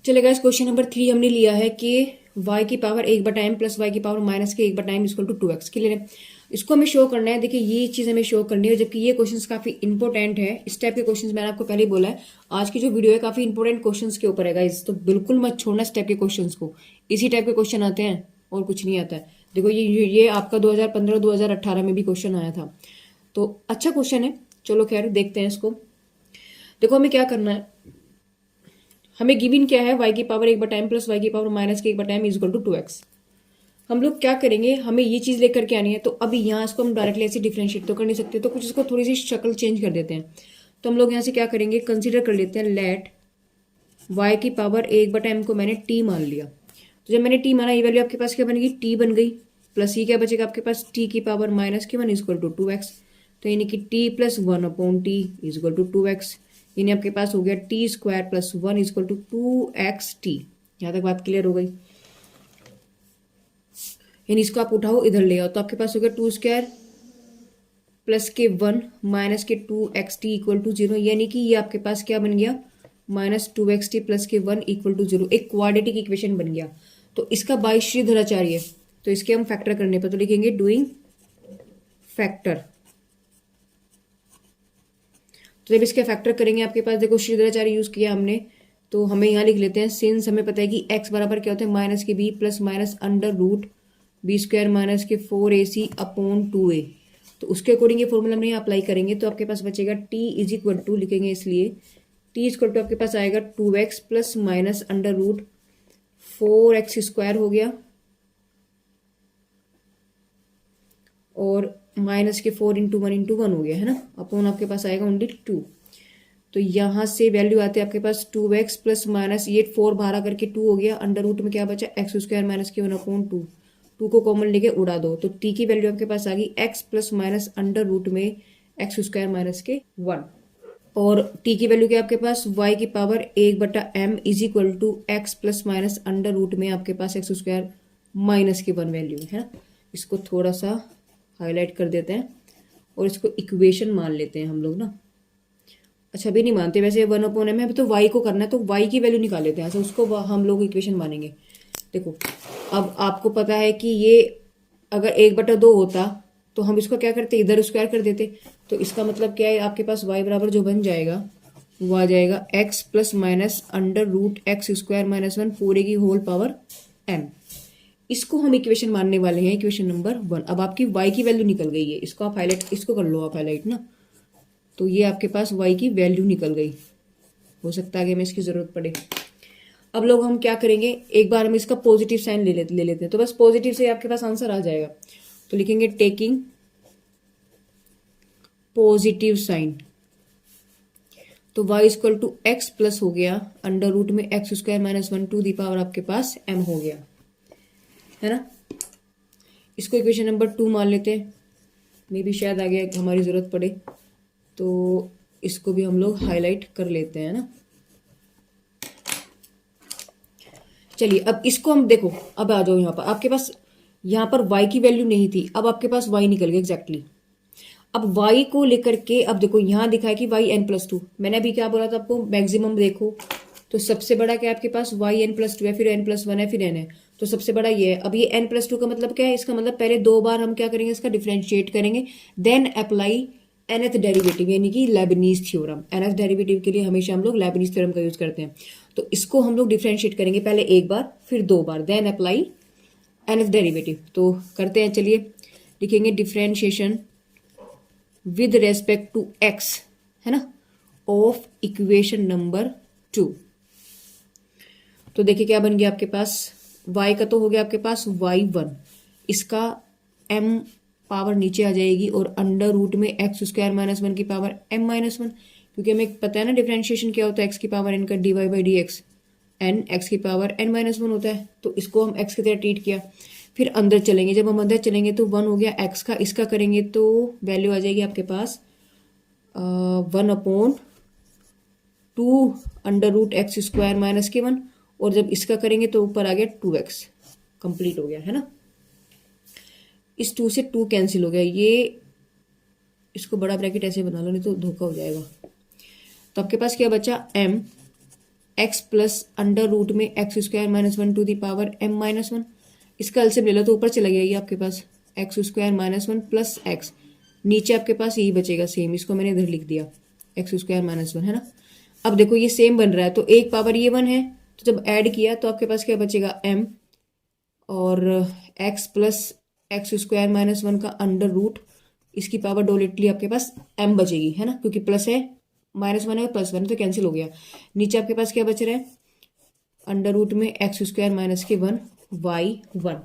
चलिए गाइस, क्वेश्चन नंबर 3 हमने लिया है कि y की पावर 1/m प्लस y की पावर -1/m = 2x। क्लियर है। इसको हमें शो करना है। देखिए ये चीज हमें शो करनी है, जबकि ये क्वेश्चंस काफी इंपॉर्टेंट है। इस टाइप के क्वेश्चंस मैंने आपको पहले ही बोला है, आज की जो वीडियो है काफी इंपॉर्टेंट क्वेश्चंस के ऊपर है गाइस, तो बिल्कुल मत छोड़ना इस टाइप के क्वेश्चंस को। इसी टाइप के क्वेश्चन आते हैं और कुछ नहीं आता है। देखो ये आपका 2015-2018 में भी क्वेश्चन आया था, तो अच्छा क्वेश्चन है। चलो खैर देखते हैं इसको। देखो हमें क्या करना है, हमें गिवन क्या है, y की पावर 1/m प्लस y की पावर -1/m = 2x। हम लोग क्या करेंगे, हमें ये चीज लेकर के आनी है। तो अभी यहाँ इसको हम डायरेक्टली ऐसे डिफरेंशिएट तो कर नहीं सकते, तो कुछ इसको थोड़ी सी शक्ल चेंज कर देते हैं। तो हम लोग यहाँ से क्या करेंगे, कंसीडर कर लेते हैं लेट y की पावर 1/m को मैंने t मान लिया। तो जब मैंने t माना, ये वैल्यू आपके पास क्या बनेगी, t बन गई, प्लस ये क्या बचेगा आपके पास t की पावर -1 = 2x। तो यानी कि t + 1/t = 2x, यानी आपके पास हो गया t² + 1 = 2xt। यहाँ तक बात क्लियर हो गई। यानी इसको आप उठाओ इधर ले आओ, तो आपके पास हो गया 2² प्लस के 1 माइनस के 2xt = 0। यानी कि ये आपके पास क्या बन गया, -2xt प्लस के 1 = 0। एक क्वाड्रेटिक इक्वेशन बन गया। तो इसका बाई श्रीधराचार्य है, तो इसके हम फैक्टर करने पर तो लिखेंगे डूइंग फैक्टर। तो जब इसके फैक्टर करेंगे आपके पास देखो श्रीधराचार्य यूज किया हमने, तो हमें यहाँ लिख लेते हैं, सिंस हमें पता है कि x बराबर क्या होता है, माइनस के b plus minus under root b square minus के 4ac अपॉन 2a। तो उसके अकॉर्डिंग ये फॉर्मूला हम यहाँ अप्लाई करेंगे तो आपके पास बचेगा t इज इक्वल टू, लिखेंगे इसलिए t इज इक्वल टू आपके पास आएगा 2x plus minus under root 4x square हो गया और माइनस के 4 इंटू 1 हो गया है ना, अपॉन आपके पास आएगा ओनली 2। तो यहाँ से वैल्यू आते हैं आपके पास 2x प्लस माइनस ये 4 बाहर करके 2 हो गया, अंडर रूट में क्या बचा एक्स स्क्वायर माइनस के 1/2, 2 को कॉमन लेके उड़ा दो तो t की वैल्यू आपके पास आ गई x plus minus under root में एक्स स्क्वायर माइनस के 1, और t की वैल्यू क्या आपके पास y की power 1/m is equal to x plus minus under root में आपके पास एक्स स्क्वायर माइनस के 1 वैल्यू है ना। इसको थोड़ा सा हाईलाइट कर देते हैं और इसको इक्वेशन मान लेते हैं हम लोग ना। अच्छा अभी नहीं मानते वैसे 1/m है, अभी तो y को करना है तो y की वैल्यू निकाल लेते हैं, ऐसा उसको हम लोग इक्वेशन मानेंगे। देखो अब आपको पता है कि ये अगर 1/2 होता तो हम इसको क्या करते, इधर स्क्वायर कर देते। तो इसका मतलब क्या है, आपके पास y बराबर जो बन जाएगा वो आ जाएगा x plus minus under root x square minus 1 पूरे की होल पावर m। इसको हम इक्वेशन मानने वाले हैं, इक्वेशन नंबर 1। अब आपकी y की वैल्यू निकल गई है, इसको आप हाईलाइट, इसको कर लो आप हाईलाइट ना। तो ये आपके पास y की वैल्यू निकल गई, हो सकता है कि हमें इसकी जरूरत पड़े। अब लोग हम क्या करेंगे, एक बार हम इसका पॉजिटिव साइन ले लेते हैं, तो बस पॉजिटिव से आपके पास आंसर आ जाएगा। तो लिखेंगे टेकिंग पॉजिटिव साइन, तो y equal to x plus हो गया अंडर रूट में x square minus 1 to the power आपके पास m हो गया है ना। इसको इक्वेशन नंबर 2 मान लेते हैं, मे भी शायद आगे हमारी जरूरत पड़े, तो इसको भी हम लोग हाईलाइट कर लेते हैं ना। चलिए अब इसको हम देखो, अब आ जाओ यहाँ पर, आपके पास यहाँ पर y की वैल्यू नहीं थी, अब आपके पास y निकल गया एग्जैक्टली। अब y को लेकर के अब देखो यहाँ दिखा है कि y n+2, मैंने अभी क्या बोला था आपको, मैक्सिमम देखो तो सबसे बड़ा क्या है आपके पास y n+2 है, फिर n+1 है, फिर n है, तो सबसे बड़ा ये है। अब ये n+2 का मतलब क्या है, इसका मतलब पहले 2 बार हम क्या करेंगे, इसका डिफ्रेंशिएट करेंगे, देन अप्लाई nth डेरिवेटिव यानी कि लेबनीज थ्योरम। nth डेरिवेटिव के लिए हमेशा हम लोग लेबनीज थ्योरम का यूज करते हैं। तो इसको हम लोग डिफ्रेंशिएट करेंगे पहले एक बार फिर 2 बार, देन अप्लाई nth डेरिवेटिव। तो करते हैं, चलिए लिखेंगे differentiation with respect to x है ना ऑफ इक्वेशन नंबर 2। तो देखिए क्या बन गया आपके पास, y का तो हो गया आपके पास y1, इसका m पावर नीचे आ जाएगी और अंडर रूट में एक्स स्क्वायर माइनस 1 की पावर m माइनस 1, क्योंकि हमें पता है ना डिफरेंशिएशन क्या होता है, x की पावर n का dy/dx, n x की पावर n माइनस 1 होता है। तो इसको हम x की तरह ट्रीट किया, फिर अंदर चलेंगे, जब हम अंदर चलेंगे तो 1 हो गया x का, इसका करेंगे तो वैल्यू आ जाएगी आपके पास 1/2 under root x square minus के 1, और जब इसका करेंगे तो ऊपर आ गया 2x, कंप्लीट हो गया है ना। इस 2 से 2 कैंसिल हो गया, ये इसको बड़ा ब्रैकेट ऐसे बना लो नहीं तो धोखा हो जाएगा। तो आपके पास क्या बचा, m x plus under root में x square minus 1 to the power m minus 1, इसका एलसीएम ले लो तो ऊपर चला गया ये आपके पास x square minus 1 plus x, नीचे आपके पास यही बचेगा सेम, इसको मैंने इधर लिख दिया एक्स स्क्वायर माइनस 1 है ना। अब देखो ये सेम बन रहा है, तो एक पावर ये 1 है, तो जब ऐड किया तो आपके पास क्या बचेगा m और x plus x square minus 1 का अंडर रूट, इसकी पावर डायरेक्टली आपके पास m बचेगी है ना, क्योंकि प्लस है माइनस 1 है प्लस 1 तो कैंसिल हो गया। नीचे आपके पास क्या बच रहा है, अंडर रूट में एक्स स्क्वायर माइनस के 1 y1।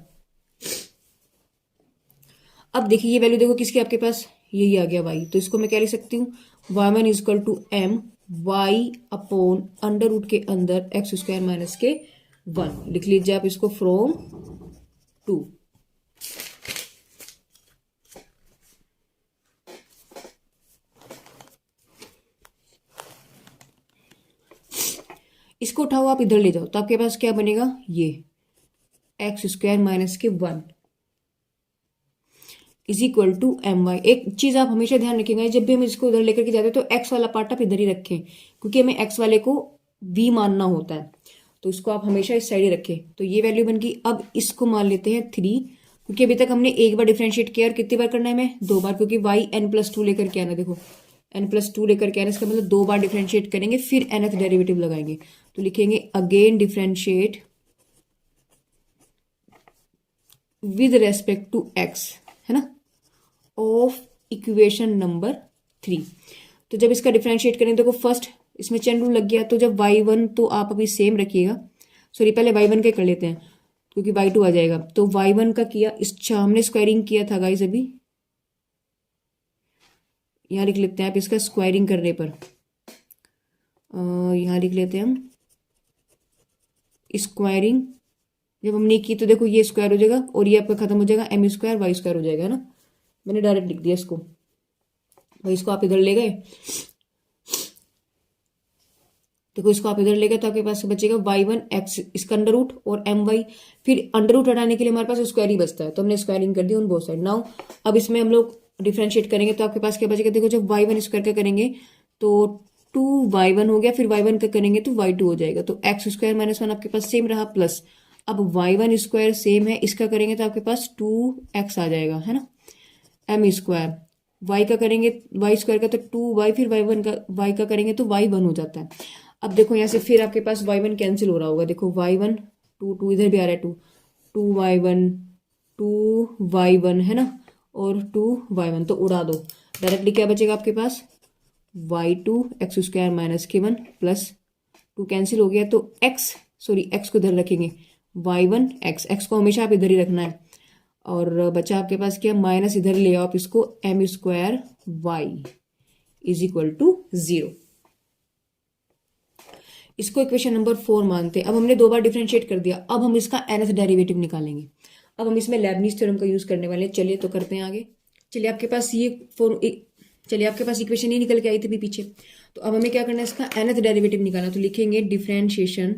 अब देखिए ये वैल्यू देखो किसकी आपके पास, यही आ गया y, तो इसको मैं क्या लिख सकती हूँ, y1 is equal to m y upon under root के अंदर एक्स स्क्वायर माइनस के 1, लिख लीजिए आप इसको फ्रॉम 2। इसको उठाओ आप इधर ले जाओ तो आपके पास क्या बनेगा, ये एक्स स्क्वायर माइनस के 1 इज इक्वल टू my। एक चीज आप हमेशा ध्यान रखेंगे, जब भी हम इसको उधर लेकर के जाते हैं तो x वाला पार्ट आप इधर ही रखें, क्योंकि हमें x वाले को v मानना होता है, तो इसको आप हमेशा इस साइड ही रखें। तो ये वैल्यू बन गई। अब इसको मान लेते हैं 3, क्योंकि अभी तक हमने एक बार डिफरेंशिएट किया और कितनी बार करना है हमें, 2 बार, क्योंकि y n+2 लेकर के आना, देखो n+2 लेकर के आना, इसका मतलब 2 बार डिफरेंशिएट करेंगे फिर nth डेरिवेटिव लगाएंगे। तो लिखेंगे again differentiate with respect to x, है ना, ऑफ इक्वेशन नंबर 3। तो जब इसका डिफ्रेंशिएट करें, देखो फर्स्ट इसमें चेन रूल लग गया, तो जब y1 तो आप अभी सेम रखिएगा, सॉरी पहले y1 के कर लेते हैं क्योंकि y2 आ जाएगा। तो y1 का किया, इस हमने स्क्वायरिंग किया था गाइस, अभी यहाँ लिख लेते हैं आप इसका स्क्वायरिंग करने पर, यहाँ लिख लेते हैं हम स्क्वायरिंग जब हमने की, तो देखो ये स्क्वायर हो जाएगा और ये आपका खत्म हो जाएगा, एम स्क्वायर वाई स्क्वायर हो जाएगा, है ना। मैंने डायरेक्ट लिख दिया इसको, भाई इसको आप इधर ले गए, देखो इसको आप इधर ले गए तो आपके पास बचेगा y1 x, इसका अंडर रूट और my, फिर अंडर रूट हटाने के लिए हमारे पास स्क्वायर ही बचता है, तो हमने स्क्वायरिंग कर दी उन बोथ साइड। नाउ अब इसमें हम लोग डिफ्रेंशिएट करेंगे तो आपके पास क्या बचेगा, देखो जब y1 स्क्वायर का करेंगे तो 2y1 हो गया, फिर y1 का करेंगे तो y2 हो जाएगा, तो x स्क्वायर माइनस 1 आपके पास सेम रहा, प्लस अब y1 स्क्वायर सेम है, इसका करेंगे तो आपके पास 2x आ जाएगा, है ना, m स्क्वायर, y का करेंगे y स्क्वायर का तो 2y, फिर y1 का y का करेंगे तो y1 हो जाता है। अब देखो यहाँ से फिर आपके पास y1 कैंसिल हो रहा होगा, देखो y1 2 इधर भी आ रहा है, 2y1 है ना, और 2y1 तो उड़ा दो, डायरेक्टली क्या बचेगा आपके पास y2 x square minus k1 plus 2 cancel हो गया, तो x को इधर रखेंगे, y1 x को हमेशा आप इधर ही रखना है, और बचा आपके पास क्या, माइनस इधर ले आओ आप इसको, m square y is equal to 0। इसको इक्वेशन नंबर 4 मानते हैं। अब हमने 2 बार डिफरेंशिएट कर दिया, अब हम इसका nth डेरिवेटिव निकालेंगे। अब हम इसमें लेबनीज थ्योरम का यूज करने वाले हैं, चलिए तो करते हैं आगे। चलिए आपके पास इक्वेशन ही निकल के आई थी पीछे, तो अब हमें क्या करना है, इसका nth डेरिवेटिव निकालना, तो लिखेंगे differentiation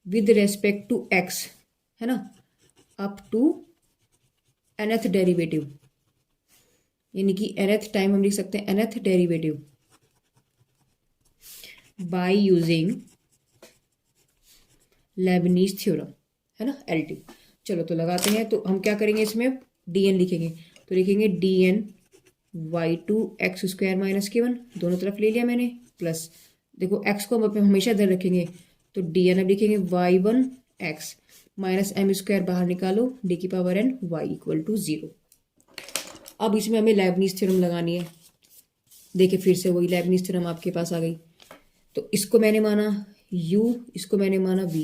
with respect to x, है ना, अप टू nth डेरिवेटिव, यानी कि nth टाइम हम लिख सकते हैं nth derivative by using Leibniz theorem, है ना, LT। चलो तो लगाते हैं, तो हम क्या करेंगे, इसमें dn लिखेंगे, तो लिखेंगे dn y2 x square minus k1, दोनों तरफ ले लिया मैंने, प्लस देखो x को हम हमेशा इधर रखेंगे, तो dn अब लिखेंगे y1 x minus m square बाहर निकालो, d की power n y equal to 0। अब इसमें हमें लेबनीज थ्योरम लगानी है, देखिए फिर से वही लेबनीज थ्योरम आपके पास आ गई। तो इसको मैंने माना u, इसको मैंने माना v,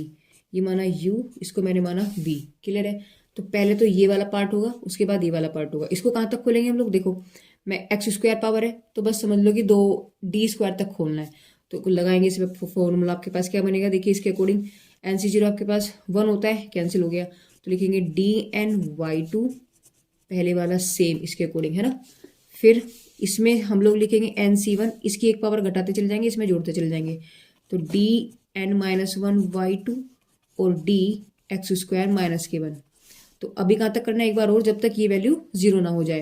ये माना u, इसको मैंने माना v, क्लियर है। तो पहले तो ये वाला पार्ट होगा, उसके बाद ये वाला पार्ट होगा। इसको कहाँ तक खोलेंगे हम लोग, देखो मैं x स्क्वायर पावर है तो बस समझ लो कि 2d स्क्वायर तक खोलना है, तो लगाएंगे इसमें फॉर्मूला, आपके पास क्या बनेगा, देखिए इसके अकॉर्डिंग NC0 आपके पास 1 होता है, कैंसिल हो गया, तो लिखेंगे dn y2, पहले वाला सेम इसके अकॉर्डिंग, है ना। फिर इसमें हम लोग लिखेंगे NC1, इसकी एक पावर घटाते चले जाएंगे, इसमें जोड़ते चले जाएंगे, तो dn माइनस 1 y2 और d x square minus k1। तो अभी कहाँ तक करना है एक बार और, जब तक ये वैल्यू 0 ना हो जाए,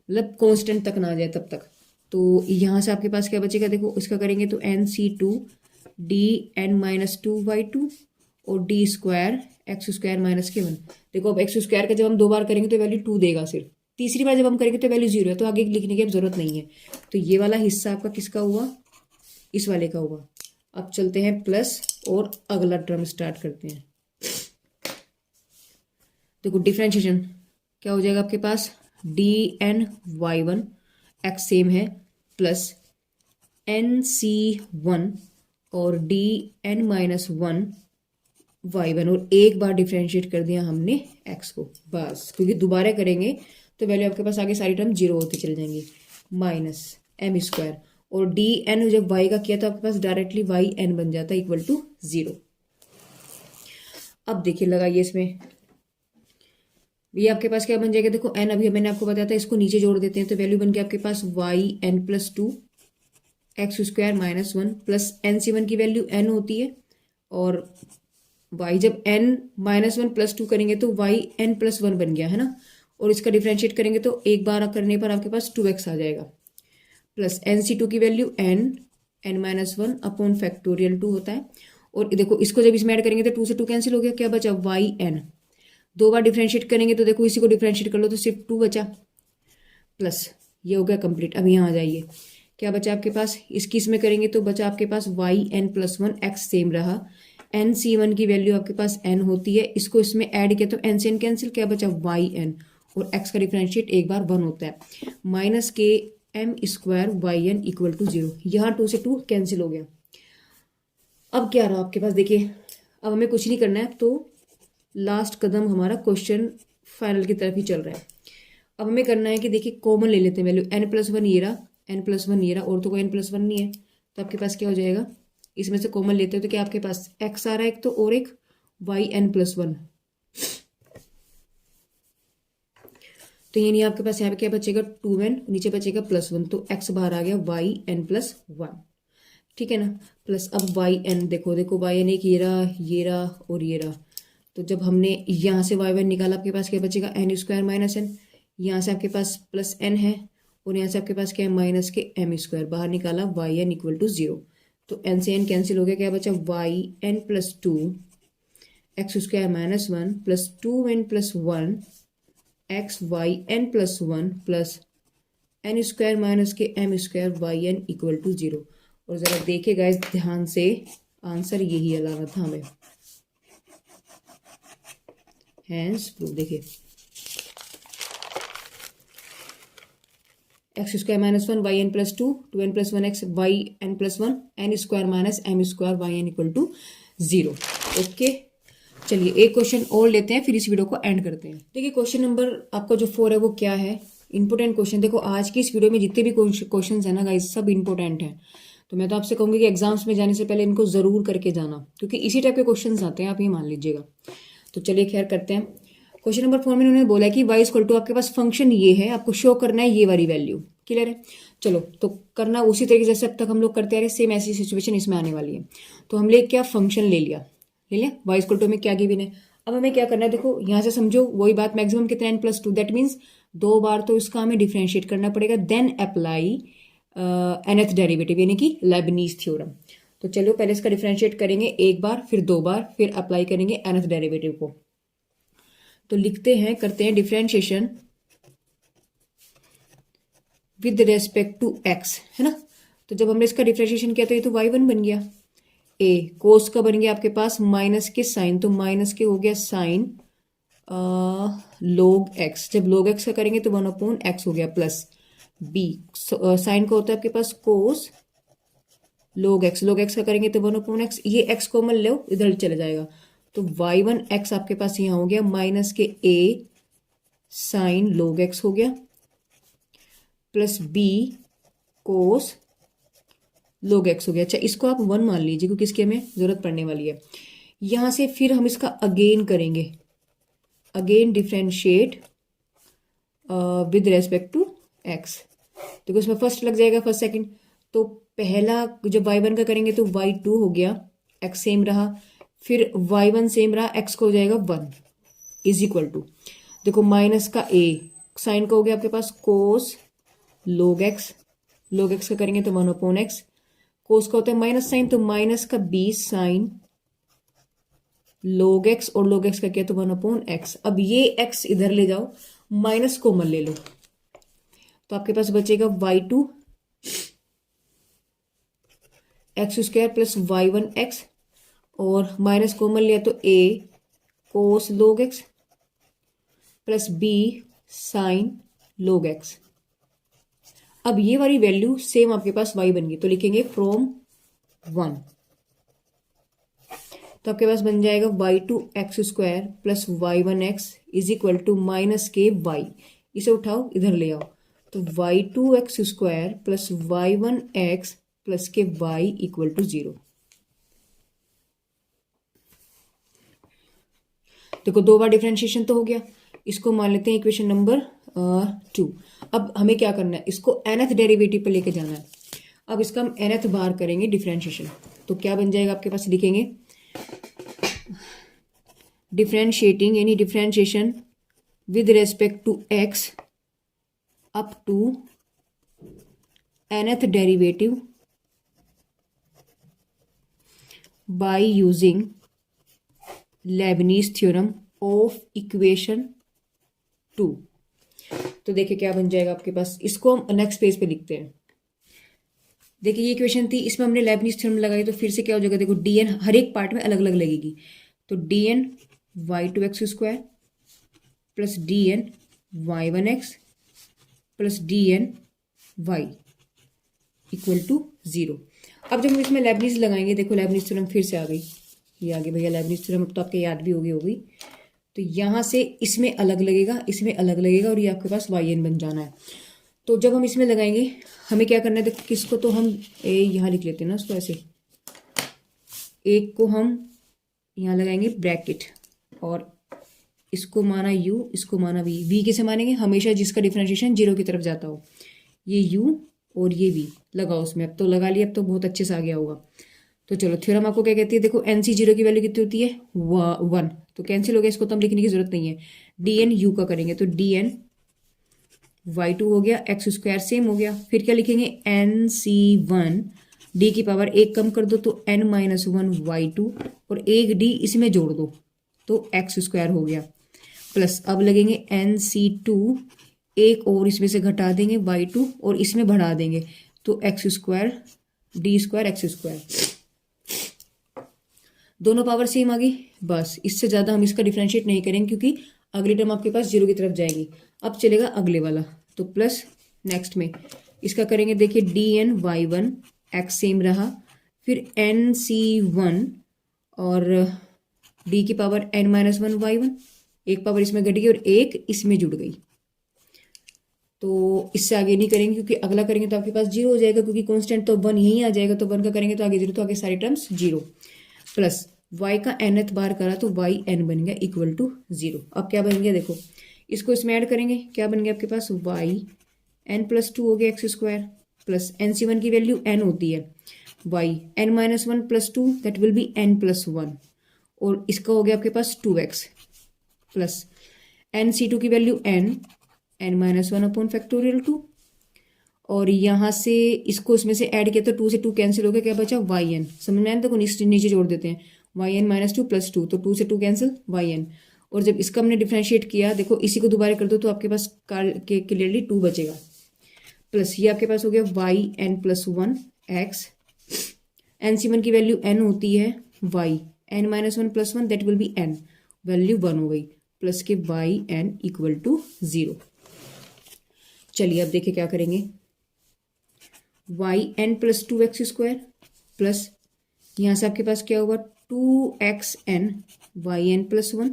मतलब कांस्टेंट तक ना आ जाए तब तक। तो यहाँ से आपके पास क्या बचेगा, देखो इसका करेंगे तो NC2 dn माइनस 2 y2 और d square x square minus k1। देखो अब x स्क्वायर का जब हम 2 बार करेंगे तो वैल्यू 2 देगा, सिर्फ तीसरी बार जब हम करेंगे तो वैल्यू 0 है, तो आगे लिखने की अब जरूरत नहीं है। तो ये वाला हिस्सा आपका किसका हुआ, इस वाले का हुआ। अब चलते हैं प्लस और अगला टर्म स्टार्ट करते हैं। देखो डिफरेंशिएशन क्या हो जाएगा आपके पास, dn y1 x सेम है, प्लस NC1 और dn माइनस 1 y1, और एक बार डिफरेंशिएट कर दिया हमने x को, बस, क्योंकि दोबारा करेंगे तो वैल्यू आपके पास आगे सारी टर्म 0 होती चले जाएंगी, माइनस m स्क्वायर, और dn जब y का किया तो आपके पास डायरेक्टली yn बन जाता है इक्वल टू 0। अब देखिए लगाइए इसमें, ये आपके पास क्या बन जाएगा, देखो n अभी मैंने आपको बताया था, इसको नीचे जोड़ देते हैं तो वैल्यू बन गया आपके पास yn plus 2 x square minus 1 plus NC1 की वैल्यू n होती है, और y जब n माइनस 1 प्लस 2 करेंगे तो yn प्लस 1 बन गया, है ना, और इसका डिफ्रेंशिएट करेंगे तो एक बार करने पर आपके पास 2x आ जाएगा, प्लस NC2 की value n minus 1 upon factorial 2 होता है, और देखो इसको जब इसमें ऐड करेंगे तो 2 से 2 कैंसिल हो गया, क्या बचा yn, 2 बार डिफ्रेंशिएट करेंगे तो देखो इसी को डिफ्रेंशिएट कर लो तो सिर्फ 2 बचा, प्लस ये हो गया कंप्लीट। अब यहाँ आ जाइए, क्या बचा आपके पास, इसकी इसमें करेंगे तो बचा आपके पास y n plus one, x same रहा, एन सी वन की वैल्यू आपके पास एन होती है, इसको इसमें ऐड किया तो एन से एन कैंसिल, क्या बचा वाई एन, और एक्स का डिफरेंशिएट एक बार वन होता है, minus k m square y n equal to zero. यहाँ टू से टू कैंसिल हो गया। अब क्या रहा आपके पास, देखिए अब हमें कुछ नहीं करना है, तो लास्ट कदम हमारा क्वेश्चन फाइनल की तरफ ही चल रहा है। अब हमें करना है कि देखिए कॉमन ले लेते हैं वैल्यू, एन प्लस वन ये रहा, एन प्लस वन ये रहा, और तो कोई एन प्लस वन नहीं है, तो आपके पास क्या हो जाएगा, इसमें से कॉमन लेते हो तो क्या आपके पास एक्स आ रहा है एक तो, और एक वाई एन प्लस वन, तो ये नहीं आपके पास यहाँ पे क्या बचेगा टू एन, नीचे बचेगा प्लस वन, तो एक्स बाहर आ गया वाई एन प्लस वन, ठीक है ना। प्लस अब वाई एन देखो देखो वाई एन एक ये रहा और ये रहा, तो जब हमने यहाँ से वाई वन निकाला आपके पास क्या बचेगा एन स्क्वायर माइनस एन, यहाँ से आपके पास प्लस एन है और यहाँ से आपके पास क्या है माइनस के एम स्क्वायर, बाहर निकाला y n equal to zero, तो एन से एन कैंसिल हो गया, क्या बचा y n plus two x square minus one plus two n plus one x y n plus one plus n square minus k m square y n equal to zero. और जरा देखिए guys ध्यान से, answer यही अलावा था हमें, hence proof. देखिए x square minus one y n plus two, two n plus one x y n plus one n square minus m square y n equal to zero. Okay चलिए एक question और लेते हैं, फिर इस video को and करते हैं। देखिए क्वेश्चन नंबर आपका जो 4 है वो क्या है, इंपोर्टेंट क्वेश्चन। देखो आज की इस वीडियो में जितने भी क्वेश्चन है ना गाइस सब इंपोर्टेंट हैं, तो मैं तो आपसे कहूंगी कि एग्जाम्स में जाने से पहले इनको जरूर करके जाना, क्योंकि इसी टाइप के क्वेश्चन आते हैं, आप ये मान लीजिएगा। तो चलिए खैर करते हैं। क्वेश्चन नंबर 4 में उन्होंने बोला है कि y इक्वल टू आपके पास फंक्शन ये है, आपको शो करना है ये वाली वैल्यू, क्लियर है। चलो तो करना उसी तरीके जैसे अब तक हम लोग करते आ रहे, सेम ऐसी सिचुएशन इसमें आने वाली है। तो हमने क्या फंक्शन ले लिया y इक्वल टू में क्या गिवन है। अब हमें क्या करना है, देखो यहाँ से समझो वही बात, मैक्सिमम कितना n plus two, that means 2 बार तो इसका हमें डिफ्रेंशिएट करना पड़ेगा, देन अप्लाई nth डेरिवेटिव यानी कि लेबनीज थ्योरम। तो चलो पहले इसका डिफ्रेंशिएट करेंगे एक बार, फिर 2 बार, फिर अप्लाई करेंगे nth डेरिवेटिव को। तो लिखते हैं, करते हैं differentiation with respect to x, है ना। तो जब हमने इसका डिफ्रेंशिएशन किया तो ये तो y1 बन गया, a कोस का बन गया आपके पास माइनस के साइन, तो माइनस के हो गया साइन log x, जब log x का करेंगे तो 1/x हो गया, प्लस b साइन का होता है आपके पास कोस log x का करेंगे तो 1/x, ये x कॉमन लो इधर चले जाएगा, तो y1x आपके पास यहाँ हो गया माइनस के a साइन log x हो गया, प्लस b कोस log x हो गया। अच्छा इसको आप 1 मान लीजिए क्योंकि इसकी हमें जरूरत पड़ने वाली है। यहां से फिर हम इसका अगेन करेंगे, again differentiate with respect to x, तो उसमें फर्स्ट लग जाएगा फर्स्ट सेकंड, तो पहला जब y1 का करेंगे तो y2 हो गया, x सेम रहा, फिर y1 सेम रहा, x को हो जाएगा 1 इज इक्वल टू, देखो माइनस का a साइन का हो गया आपके पास कोस log x का करेंगे तो 1/x, कोस का होता है माइनस साइन, तो माइनस का b साइन log x, और log x का क्या तो 1/x। अब ये x इधर ले जाओ, माइनस कॉमन ले लो, तो आपके पास बचेगा y2 x square plus y1x, और माइनस कॉमन लिया तो a cos log x plus b sine log x। अब ये वाली वैल्यू सेम आपके पास y बन गई, तो लिखेंगे फ्रॉम 1, तो आपके पास बन जाएगा y2x square plus y1x is equal to minus k y, इसे उठाओ इधर ले आओ, तो y2x square plus y1x plus k y equal to 0। देखो 2 बार डिफरेंशिएशन तो हो गया, इसको मान लेते हैं इक्वेशन नंबर 2। अब हमें क्या करना है, इसको nth डेरिवेटिव पे लेके जाना है। अब इसका हम nth बार करेंगे डिफरेंशिएशन, तो क्या बन जाएगा आपके पास, लिखेंगे डिफरेंशिएटिंग यानी differentiation with respect to x up to nth derivative by using Leibniz theorem of equation 2। तो देखिए क्या बन जाएगा आपके पास, इसको हम नेक्स्ट पेज पे लिखते हैं। देखिए ये इक्वेशन थी, इसमें हमने लेबनिज थ्योरम लगाई तो फिर से क्या हो जाएगा, देखो डी एन हर एक पार्ट में अलग अलग लगेगी। तो d n y two x square plus d n y one x plus d n y equal to 0। अब जब हम इसमें लेबनिज लगाएंगे, देखो लेबनिज थ्योरम फिर से आ गई, ये आगे भैया लेबनिज थ्योरम, अब तो आपके याद भी होगी। तो यहाँ से इसमें अलग लगेगा, इसमें अलग लगेगा, और ये आपके पास वाई एन बन जाना है। तो जब हम इसमें लगाएंगे हमें क्या करना है, देखो किसको तो हम ए यहाँ लिख लेते हैं ना उसको ऐसे, एक को हम यहाँ लगाएंगे ब्रैकेट, और इसको माना यू, इसको माना वी। वी किसे मानेंगे, हमेशा जिसका डिफरेंशिएशन 0 की तरफ जाता हो। ये यू और ये वी लगाओ उसमें, अब तो लगा लिया, अब तो बहुत अच्छे से आ गया होगा। तो चलो थ्योरम आपको क्या कहती है, देखो एन सी 0 की वैल्यू कितनी होती है 1, तो कैंसिल हो गया, इसको तो हम लिखने की जरूरत नहीं है। डी एन यू का करेंगे तो डी एन वाई टू हो गया, एक्स स्क्वायर सेम हो गया। फिर क्या लिखेंगे, एन सी 1 डी की पावर 1 कम कर दो तो एन माइनस 1 वाई टू, और एक डी इसमें जोड़ दो तो एक्स स्क्वायर हो गया। प्लस अब लगेंगे एन सी 2, एक और इसमें से घटा देंगे वाई टू, और इसमें बढ़ा देंगे तो x square D square x square, दोनों पावर सेम आ गई। बस इससे ज़्यादा हम इसका डिफरेंशिएट नहीं करेंगे क्योंकि अगली टर्म आपके पास 0 की तरफ जाएगी। अब चलेगा अगले वाला, तो प्लस नेक्स्ट में इसका करेंगे, देखिए d n y one x same रहा, फिर एन सी 1 और डी की power n minus 1 y one, एक पावर इसमें घट गई और एक इसमें जुड़ गई। तो इससे आगे नहीं करेंगे क्योंकि अगला करेंगे तो आपके पास 0 हो जाएगा, क्योंकि कांस्टेंट तो 1 यहीं आ जाएगा, तो 1 का करेंगे तो आगे 0, तो आगे सारी टर्म्स 0। प्लस y का nth बार करा तो y n बन गया इक्वल टू 0। अब क्या बन गया, देखो इसको इसमें ऐड करेंगे, क्या बन गया आपके पास y n प्लस 2 हो गया x square, plus n c 1 की वैल्यू n होती है, y n minus 1 plus 2 that will be n plus 1, और इसका हो गया आपके पास 2x, प्लस एन सी 2 की value n minus 1 upon factorial 2, और यहाँ से इसको इसमें से ऐड किया तो 2 से 2 कैंसिल हो गया, क्या बचा वाई एन। समझ में आया, देखो नीचे जोड़ देते हैं, वाई एन माइनस 2 प्लस 2, तो 2 से 2 कैंसिल वाई एन, और जब इसका हमने डिफ्रेंशिएट किया, देखो इसी को दोबारा कर दो तो आपके पास क्लियरली 2 बचेगा। प्लस ये आपके पास हो गया y n plus 1 x, n c 1 की वैल्यू n होती है, y n minus 1 plus 1 that will be n, value 1 हो गई, plus k y n equal to 0। चलिए अब देखिए क्या करेंगे, y n plus 2x square plus यहाँ से आपके पास क्या होगा 2xn वाई एन प्लस 1,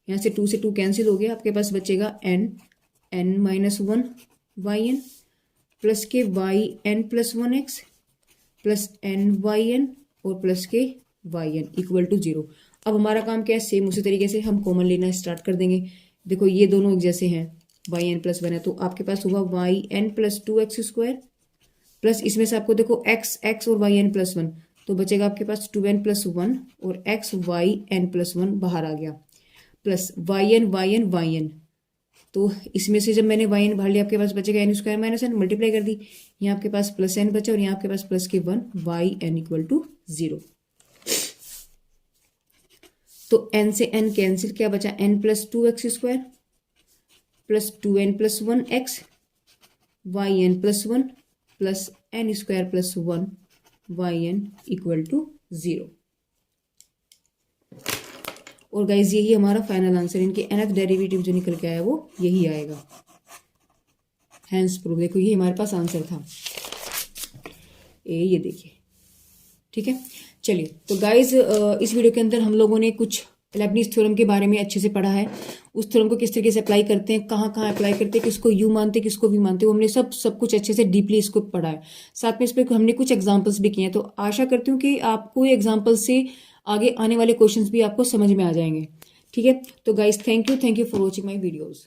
यहाँ से 2 से 2 कैंसिल हो गया, आपके पास बचेगा n minus 1 y n plus k y n plus 1x plus n y n और plus k y n equal to 0। अब हमारा काम क्या है, सेम उसी तरीके से हम कॉमन लेना स्टार्ट कर देंगे। देखो ये दोनों एक जैसे हैं, वाई एन प्लस 1 है तो आपके पास होगा y n plus 2x square, plus इसमें से आपको देखो x और वाई एन प्लस 1, तो बचेगा आपके पास 2n प्लस 1 और x वाई एन प्लस 1 बाहर आ गया, प्लस वाई एन, तो इसमें से जब मैंने वाई एन बाहर लिया आपके पास बचेगा n square minus n, multiply कर दी, यहाँ आपके पास प्लस एन बचा और यहाँ आपके पास प्लस के 1 वाई एन इक्वल टू 0। तो n से n कैंसिल, क्या बचा n plus 2x square plus 2n plus 1x y n plus 1 plus n square plus 1 y n equal to 0। और गाइज यही हमारा फाइनल आंसर, इनके nth डेरिवेटिव जो निकल के आया वो यही आएगा, हैंस प्रूफ। देखो ये हमारे पास आंसर था, ये देखिए, ठीक है। चलिए तो गाइज इस वीडियो के अंदर हम लोगों ने कुछ लेबनिज थ्योरम के बारे में अच्छे से पढ़ा है, उस थ्योरम को किस तरीके से अप्लाई करते हैं, कहाँ कहाँ अप्लाई करते हैं, किसको यू मानते हैं किसको वी मानते हैं, वो हमने सब कुछ अच्छे से डीपली इसको पढ़ा है। साथ में इस पर हमने कुछ एग्जांपल्स भी किए हैं, तो आशा करती हूँ कि आपको ये एग्जांपल से आगे आने वाले क्वेश्चंस भी आपको समझ में आ जाएंगे। ठीक है, तो guys thank you for watching my videos.